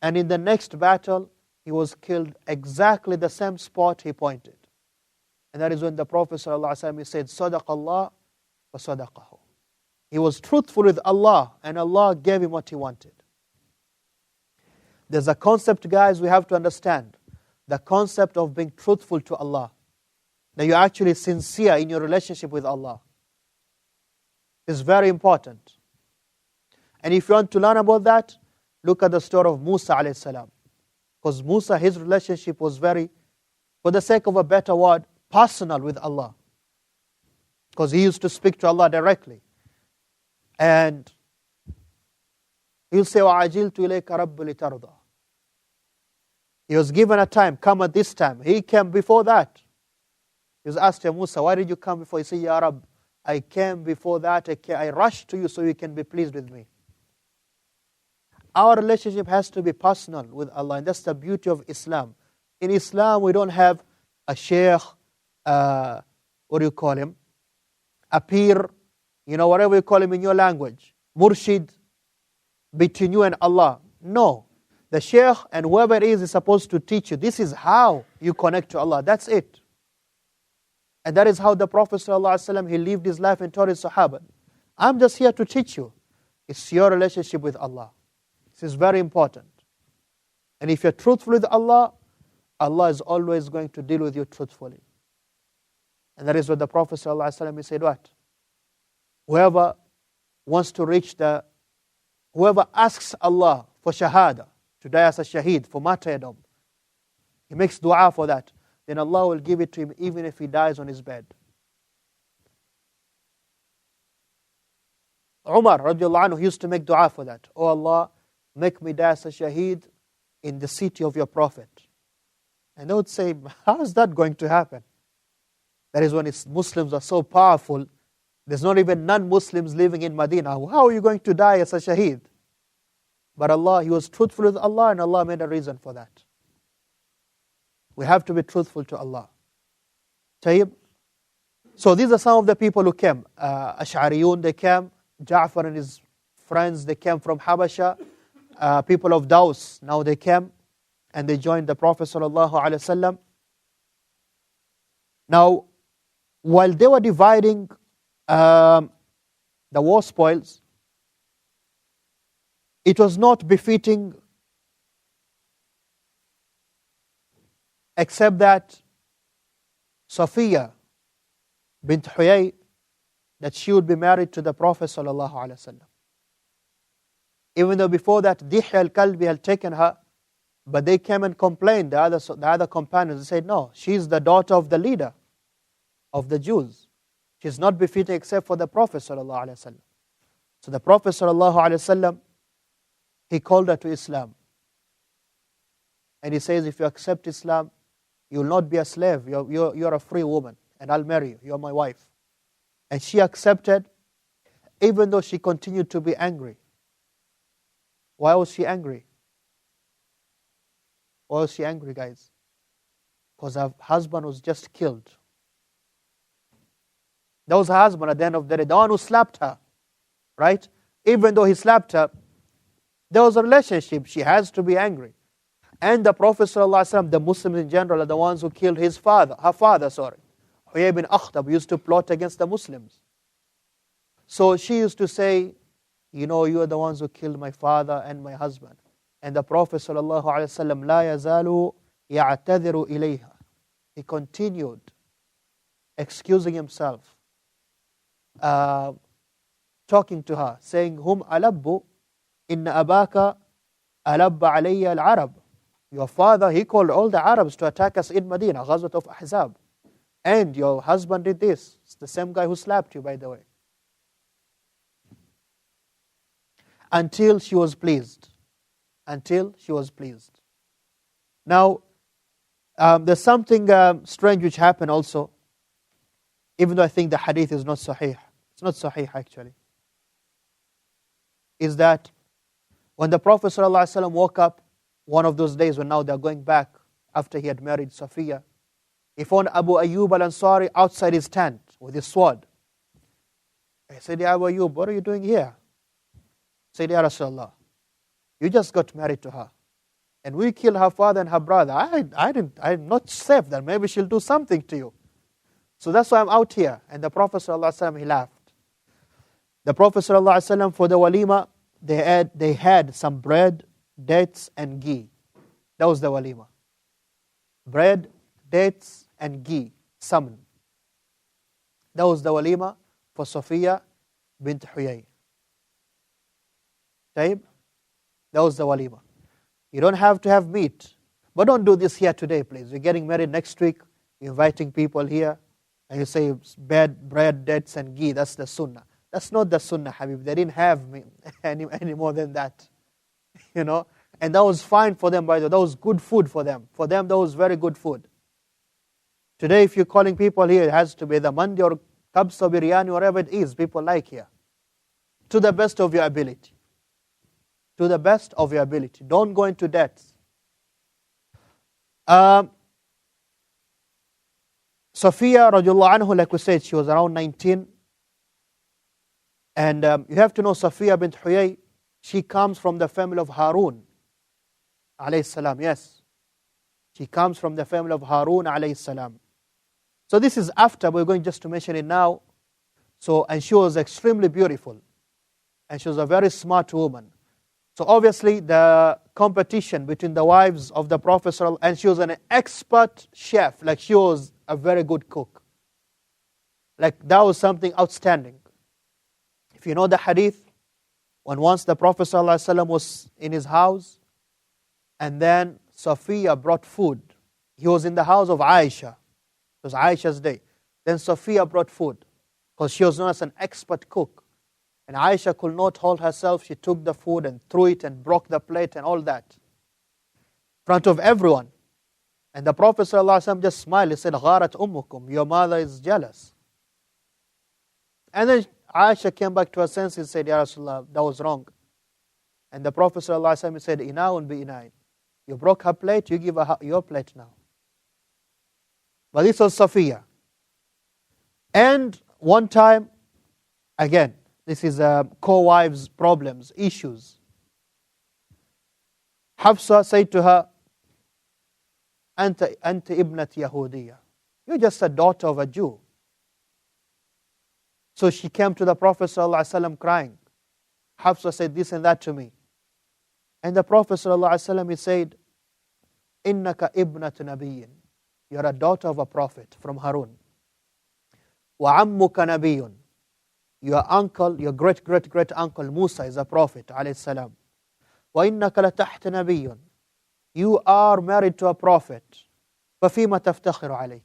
And in the next battle, he was killed exactly the same spot he pointed. And that is when the Prophet ﷺ said, صَدَقَ اللَّهُ وَصَدَقَهُ. He was truthful with Allah, and Allah gave him what he wanted. There's a concept, guys, we have to understand. The concept of being truthful to Allah. That you're actually sincere in your relationship with Allah. Is very important. And if you want to learn about that, look at the story of Musa alayhi salam. Because Musa, his relationship was very, for the sake of a better word, personal with Allah. Because he used to speak to Allah directly. And he'll say, وَعَجِلْتُ إِلَيْكَ رَبِّ لِتَرْضَى. He was given a time, come at this time. He came before that. He was asked, Musa, why did you come before? He said, Ya Rabb, I came before that, I rushed to you so you can be pleased with me. Our relationship has to be personal with Allah, and that's the beauty of Islam. In Islam, we don't have a sheikh, what do you call him? A peer, whatever you call him in your language. Murshid, between you and Allah. No. The sheikh and whoever it is supposed to teach you. This is how you connect to Allah. That's it. And that is how the Prophet ﷺ, he lived his life and taught his Sahaba. I'm just here to teach you. It's your relationship with Allah. This is very important. And if you're truthful with Allah, Allah is always going to deal with you truthfully. And that is what the Prophet ﷺ, he said what? Whoever wants to reach whoever asks Allah for shahada, to die as a shaheed, for martyrdom, he makes dua for that, then Allah will give it to him even if he dies on his bed. Umar radiallahu anhu used to make dua for that. Oh Allah, make me die as a shaheed in the city of your Prophet. And they would say, how is that going to happen? That is when Muslims are so powerful, there's not even non-Muslims living in Medina. How are you going to die as a shaheed? But Allah, he was truthful with Allah, and Allah made a reason for that. We have to be truthful to Allah. Tayyib. So these are some of the people who came. Ash'ariyun, they came. Ja'far and his friends, they came from Habasha. People of Daws, now they came and they joined the Prophet ﷺ. Now, while they were dividing the war spoils, it was not befitting except that Safiya bint Huyay, that she would be married to the Prophet ﷺ. Even though before that Dihya al-Kalbi had taken her, but they came and complained, the other companions, they said, no, she's the daughter of the leader of the Jews. She's not befitting except for the Prophet ﷺ. So the Prophet ﷺ, he called her to Islam. And he says, if you accept Islam, you will not be a slave. You're a free woman, and I'll marry you. You're my wife. And she accepted, even though she continued to be angry. Why was she angry? Why was she angry, guys? Because her husband was just killed. That was her husband at the end of the day, the one who slapped her, right? Even though he slapped her, there was a relationship. She has to be angry. And the Prophet ﷺ, the Muslims in general, are the ones who killed her father. Huyay bin Akhtab used to plot against the Muslims. So she used to say, you are the ones who killed my father and my husband. And the Prophet ﷺ, لا يزال يعتذر إليها. He continued excusing himself, talking to her, saying, Hum alabbu, inna abaka alabba alayya al-Arab. Your father, he called all the Arabs to attack us in Medina, Ghazwat of Ahzab. And your husband did this. It's the same guy who slapped you, by the way. Until she was pleased. Until she was pleased. Now, there's something strange which happened also. Even though I think the hadith is not sahih. It's not sahih actually. Is that when the Prophet ﷺ woke up, one of those days when now they're going back after he had married Safiya, he found Abu Ayyub al-Ansari outside his tent with his sword. He said, Ya Abu Ayyub, what are you doing here? He said, Ya Rasulullah, you just got married to her. And we killed her father and her brother. I'm not safe that maybe she'll do something to you. So that's why I'm out here. And the Prophet ﷺ, he laughed. The Prophet ﷺ, for the walima, they had some bread, dates, and ghee. That was the walima. Bread, dates, and ghee, saman. That was the walima for Safiya bint Huyay. Taib? That was the walima. You don't have to have meat. But don't do this here today, please. You're getting married next week, you're inviting people here, and you say bread, dates, and ghee. That's the sunnah. That's not the sunnah, Habib. They didn't have any more than that. And that was fine for them, by the way. That was good food for them. For them, that was very good food. Today, if you're calling people here, it has to be either Monday or kabsa, biryani, whatever it is people like here. To the best of your ability. To the best of your ability. Don't go into debt. Safiya radiallahu anhu, like we said, she was around 19. And you have to know Safiya bint Huyay, she comes from the family of Harun, alayhi salam. Yes. She comes from the family of Harun, alayhi salam. So this is after, we're going just to mention it now. So, and she was extremely beautiful. And she was a very smart woman. So obviously the competition between the wives of the Prophet, and she was an expert chef, like she was a very good cook. Like that was something outstanding. If you know the hadith, when once the Prophet ﷺ was in his house, and then Safiya brought food. He was in the house of Aisha. It was Aisha's day. Then Safiya brought food, because she was known as an expert cook. And Aisha could not hold herself. She took the food and threw it and broke the plate and all that. In front of everyone. And the Prophet ﷺ just smiled. He said, "Gharat ummukum, your mother is jealous." And then Aisha came back to her senses and said, "Ya Rasulullah, that was wrong." And the Prophet ﷺ said, "Ina'un bi ina'in." You broke her plate, you give her your plate now. But this was Safiya. And one time, again, this is co-wives problems, issues. Hafsa said to her, Anta ibnat Yahudiya. You're just a daughter of a Jew. So she came to the Prophet ﷺ crying. Hafsa said this and that to me. And the Prophet ﷺ, he said, Innaka ibnat nabiyyin. You're a daughter of a prophet from Harun. Wa ammuka nabiyyun. Your uncle, your great uncle Musa is a prophet, alayhi salam. Wa innaka la tahta nabiyyun. You are married to a prophet. فَفِيمَ تَفْتَخِرُ عَلَيْكَ.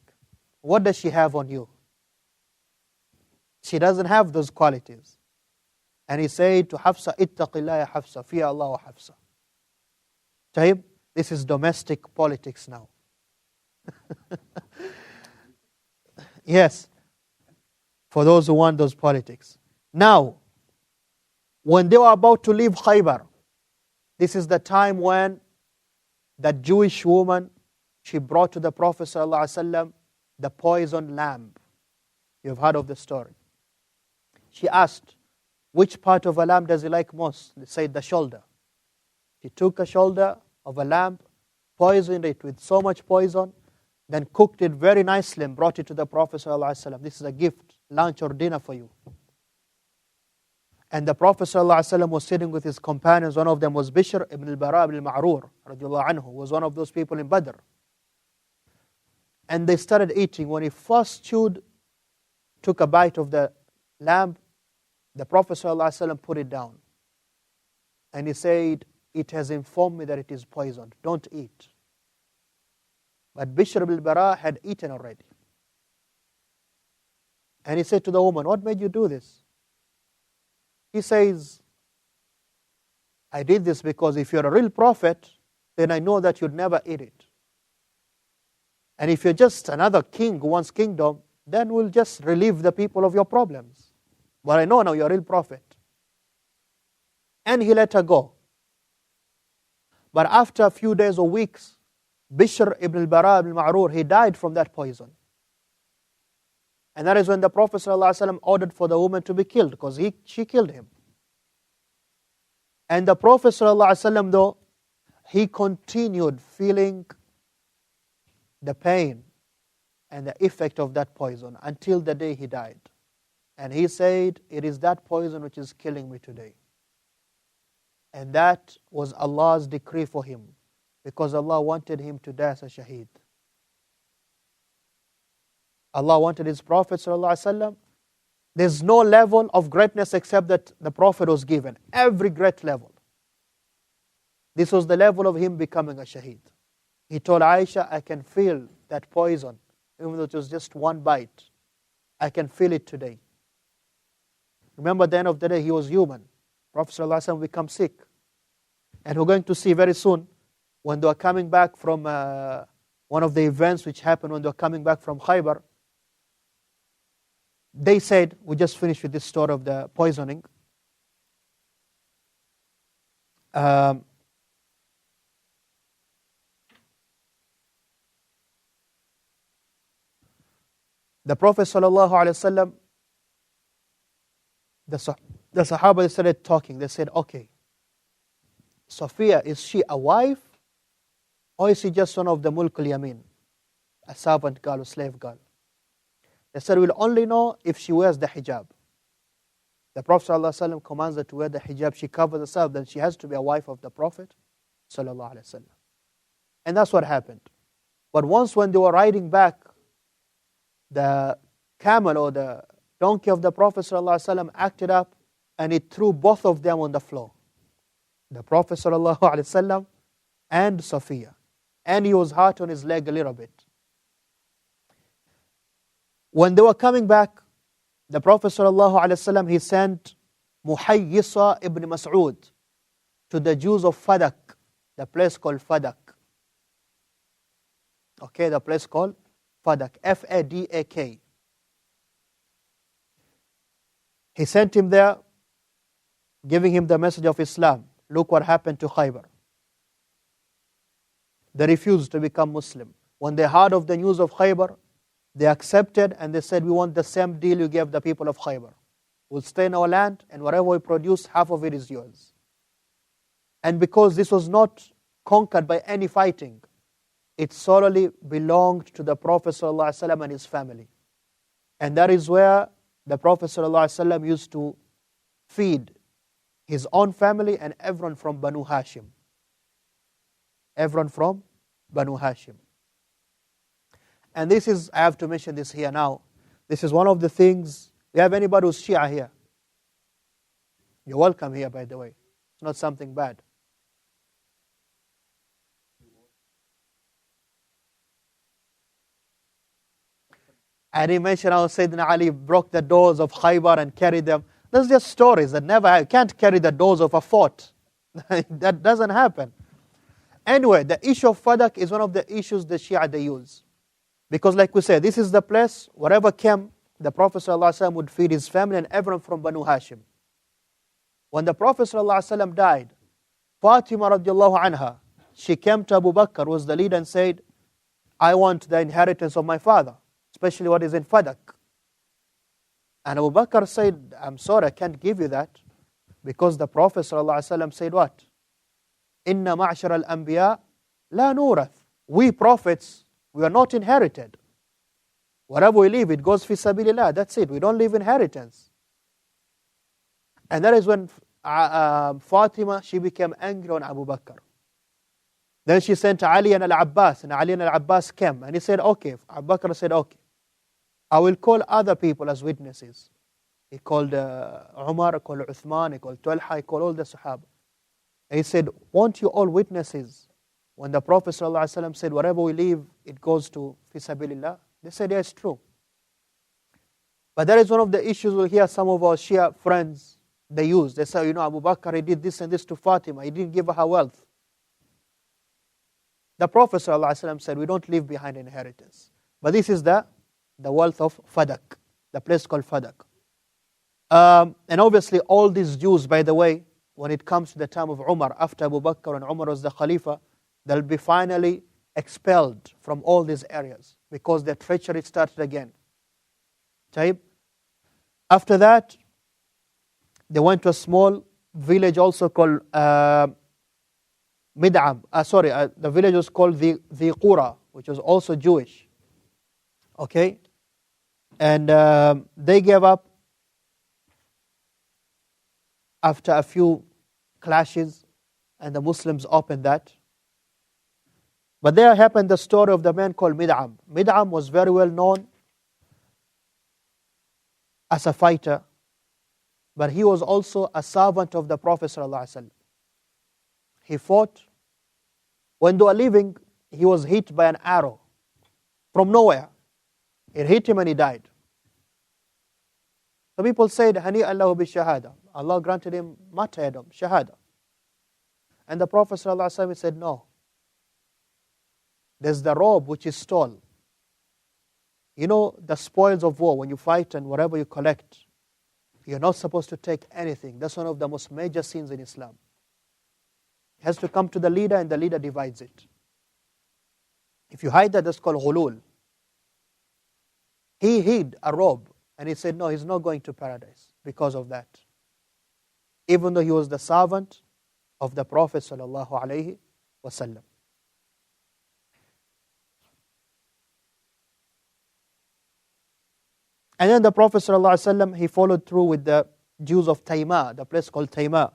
What does she have on you? She doesn't have those qualities. And he said to Hafsa, ittaqillah ya Hafsa, fear Allah wa Hafsa. Taib, this is domestic politics now. Yes, for those who want those politics. Now, when they were about to leave Khaybar, this is the time when that Jewish woman, she brought to the Prophet ﷺ the poisoned lamb. You've heard of the story. She asked, which part of a lamb does he like most? They said the shoulder. She took a shoulder of a lamb, poisoned it with so much poison, then cooked it very nicely and brought it to the Prophet ﷺ. This is a gift, lunch or dinner for you. And the Prophet ﷺ was sitting with his companions. One of them was Bishr ibn al-Bara ibn al-Ma'rur, radiallahu anhu, was one of those people in Badr. And they started eating. When he first took a bite of the lamb, the Prophet ﷺ put it down. And he said, it has informed me that it is poisoned. Don't eat. But Bishr ibn al-Bara had eaten already. And he said to the woman, what made you do this? He says, I did this because if you're a real prophet, then I know that you'd never eat it. And if you're just another king who wants kingdom, then we'll just relieve the people of your problems. But I know now you're a real prophet. And he let her go. But after a few days or weeks, Bishr ibn al-Bara ibn al-Ma'rur, he died from that poison. And that is when the Prophet ﷺ ordered for the woman to be killed, because she killed him. And the Prophet ﷺ, though, he continued feeling the pain and the effect of that poison until the day he died. And he said, it is that poison which is killing me today. And that was Allah's decree for him, because Allah wanted him to die as a shaheed. Allah wanted His Prophet ﷺ. There's no level of greatness except that the Prophet was given. Every great level. This was the level of him becoming a shaheed. He told Aisha, I can feel that poison, even though it was just one bite. I can feel it today. Remember, at the end of the day, he was human. Prophet ﷺ become sick. And we're going to see very soon, when they were coming back from one of the events which happened when they were coming back from Khaybar, they said, we just finished with this story of the poisoning. The Prophet ﷺ, the Sahaba, they started talking. They said, okay, Sophia, is she a wife or is she just one of the mulkul yamin, a servant girl or slave girl? They said, we'll only know if she wears the hijab. The Prophet ﷺ commands her to wear the hijab. She covers herself, then she has to be a wife of the Prophet ﷺ. And that's what happened. But once when they were riding back, the camel or the donkey of the Prophet ﷺ acted up and it threw both of them on the floor. The Prophet ﷺ and Sophia. And he was hurt on his leg a little bit. When they were coming back, the Prophet ﷺ, he sent Muhayyisa ibn Mas'ud to the Jews of Fadak, the place called Fadak. Okay, the place called Fadak, Fadak. He sent him there, giving him the message of Islam. Look what happened to Khaybar. They refused to become Muslim. When they heard of the news of Khaybar, they accepted and they said, we want the same deal you gave the people of Khaybar. We'll stay in our land and whatever we produce, half of it is yours. And because this was not conquered by any fighting, it solely belonged to the Prophet ﷺ and his family. And that is where the Prophet ﷺ used to feed his own family and everyone from Banu Hashim. Everyone from Banu Hashim. And this is, I have to mention this here now, this is one of the things, we have anybody who's Shia here? You're welcome here, by the way. It's not something bad. I didn't mention how Sayyidina Ali broke the doors of Khaybar and carried them. Those are just stories that never happen. You can't carry the doors of a fort. That doesn't happen. Anyway, the issue of Fadak is one of the issues the Shia they use. Because like we said, this is the place, wherever came, the Prophet ﷺ would feed his family and everyone from Banu Hashim. When the Prophet ﷺ died, Fatima radiallahu anha, she came to Abu Bakr, who was the leader, and said, I want the inheritance of my father, especially what is in Fadak. And Abu Bakr said, I'm sorry, I can't give you that. Because the Prophet ﷺ said what? Inna ma'ashara al-anbiya la nurath. We prophets, we are not inherited. Whatever we leave, it goes fi sabilillah. That's it. We don't leave inheritance. And that is when Fatima, she became angry on Abu Bakr. Then she sent Ali and Al-Abbas, and Ali and Al-Abbas came. And he said, okay. Abu Bakr said, okay. I will call other people as witnesses. He called Umar, he called Uthman, he called Talha, he called all the Sahaba. And he said, won't you all witnesses? When the Prophet ﷺ said, whatever we leave, it goes to fi sabilillah. They said, yeah, it's true. But that is one of the issues we'll hear some of our Shia friends, they use. They say, Abu Bakr, he did this and this to Fatima. He didn't give her wealth. The Prophet ﷺ said, we don't leave behind inheritance. But this is the wealth of Fadak, the place called Fadak. And obviously all these Jews, by the way, when it comes to the time of Umar, after Abu Bakr and Umar was the Khalifa, they'll be finally expelled from all these areas because their treachery started again. After that, they went to a small village also called Mid'am. The village was called the Qura, which was also Jewish. Okay? And they gave up after a few clashes, and the Muslims opened that. But there happened the story of the man called Mid'am. Mid'am was very well known as a fighter, but he was also a servant of the Prophet ﷺ. He fought. When they were leaving, he was hit by an arrow from nowhere. It hit him and he died. So people said, Hani Allahu bi shahada. Allah granted him martyrdom, shahada. And the Prophet ﷺ said, no. There's the robe which is stole. You know, the spoils of war, when you fight and whatever you collect, you're not supposed to take anything. That's one of the most major sins in Islam. It has to come to the leader and the leader divides it. If you hide that, that's called ghulul. He hid a robe and he said, no, he's not going to paradise because of that. Even though he was the servant of the Prophet sallallahu alaihi wasallam. And then the Prophet sallallahu alaihi wasallam, he followed through with the Jews of Taymah, the place called Taymah.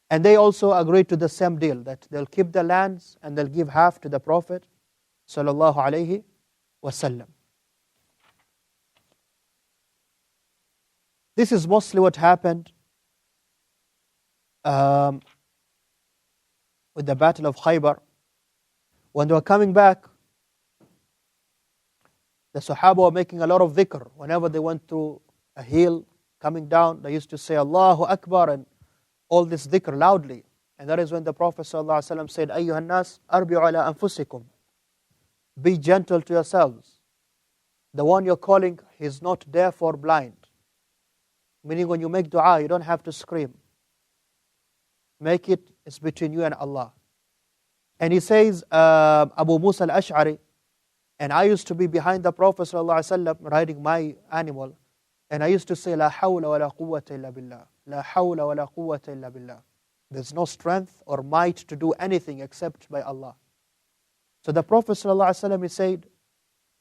And they also agreed to the same deal, that they'll keep the lands and they'll give half to the Prophet sallallahu alaihi wasallam. This is mostly what happened with the Battle of Khaybar. When they were coming back, the Sahaba were making a lot of dhikr. Whenever they went through a hill coming down, they used to say Allahu Akbar and all this dhikr loudly. And that is when the Prophet ﷺ said, Ayyuhan nas, arbi'u ala anfusikum. Be gentle to yourselves. The one you're calling, he's not therefore blind. Meaning when you make dua, you don't have to scream. Make it's between you and Allah. And he says, Abu Musa al-Ash'ari, and I used to be behind the Prophet ﷺ riding my animal, and I used to say, La hawla wa la quwwata illa billah. La hawla wa la quwwata illa billah. There's no strength or might to do anything except by Allah. So the Prophet ﷺ, he said,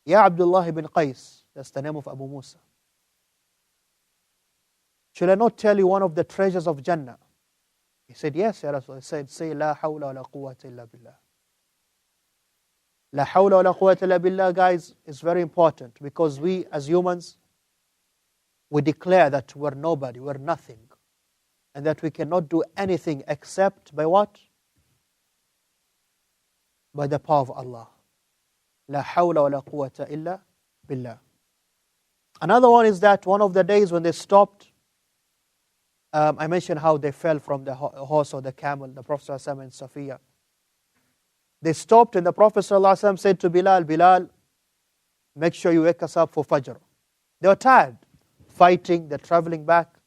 Ya Abdullah ibn Qais, that's the name of Abu Musa. Should I not tell you one of the treasures of Jannah? He said, yes, Ya Rasul. He said, say, La hawla wa la quwwata illa billah. La hawla wa la quwwata illa billah, guys, is very important because we as humans, we declare that we're nobody, we're nothing, and that we cannot do anything except by what? By the power of Allah. La hawla wa la quwwata illa billah. Another one is that one of the days when they stopped, I mentioned how they fell from the horse or the camel, the Prophet ﷺ and Safiya. They stopped and the Prophet ﷺ said to Bilal, Bilal, make sure you wake us up for Fajr. They were tired, fighting, they're traveling back.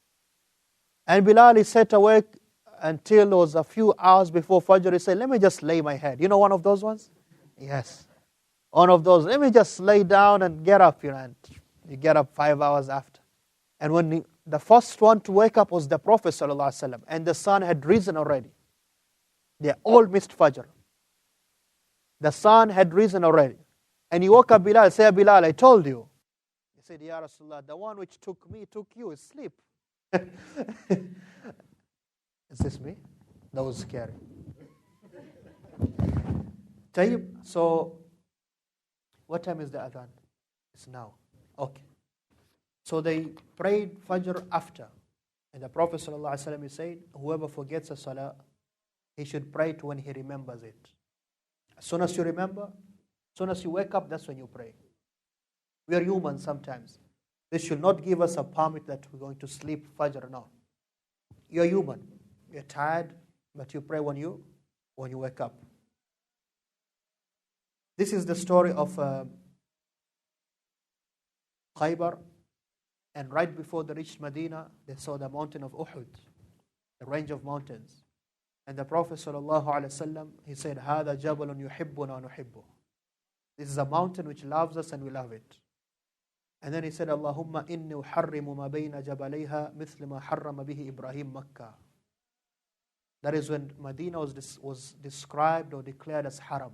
And Bilal, he sat awake until it was a few hours before Fajr. He said, let me just lay my head. You know one of those ones? Yes. One of those, let me just lay down and get up. And you get up 5 hours after. And when the first one to wake up was the Prophet ﷺ, and the sun had risen already. They all missed Fajr. The sun had risen already. And he woke up Bilal, say, Bilal, I told you. He said, Ya Rasulullah, the one which took me took you, is sleep. Is this me? That was scary. Tayyib, so what time is the adhan? It's now. Okay. So they prayed Fajr after. And the Prophet ﷺ said, whoever forgets a salah, he should pray it when he remembers it. As soon as you remember, as soon as you wake up, that's when you pray. We are human sometimes. This should not give us a permit that we're going to sleep Fajr now. You're human. You're tired, but you pray when you wake up. This is the story of Khaybar. And right before they reached Medina, they saw the mountain of Uhud, the range of mountains. And the Prophet ﷺ, he said, هَذَا جَبَلٌ يُحِبُّنَا وَنُحِبُّهُ. This is a mountain which loves us and we love it. And then he said, اللهم إني أحرم ما بين جبليها مثل ما حرم به إبراهيم مكة. That is when Medina was described or declared as haram,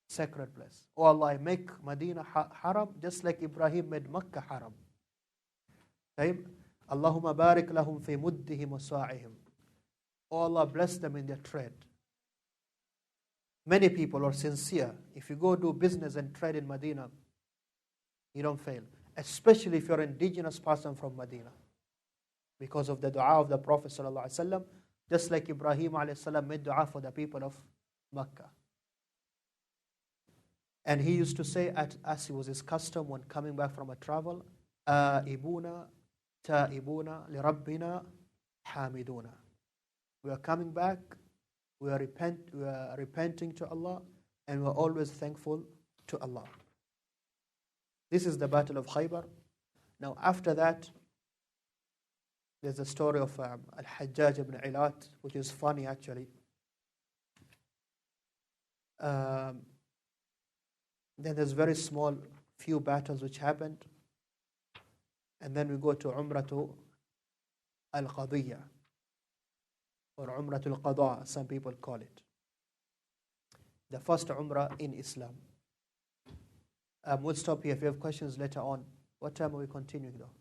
sacred place. Oh Allah, I make Medina haram just like Ibrahim made Makkah haram. Allahumma barik lahum fi muddihim wa sa'ihim. Oh Allah, bless them in their trade. Many people are sincere. If you go do business and trade in Medina, you don't fail. Especially if you're an indigenous person from Medina. Because of the dua of the Prophet ﷺ, just like Ibrahim ﷺ made dua for the people of Makkah. And he used to say, as it was his custom when coming back from a travel, Ibuna Ta'ibuna li Rabbina Hamiduna. We are coming back, we are repenting to Allah, and we are always thankful to Allah. This is the Battle of Khaybar. Now after that, there's the story of Al-Hajjaj ibn Ilat, which is funny actually. Then there's very small few battles which happened. And then we go to Umratu al-Qadiyya, or Umratu al-Qada, some people call it. The first Umrah in Islam. We'll stop here. If you have questions later on. What time are we continuing though?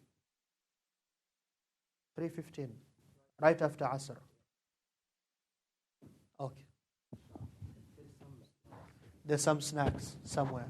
3:15. Right after Asr. Okay. There's some snacks somewhere.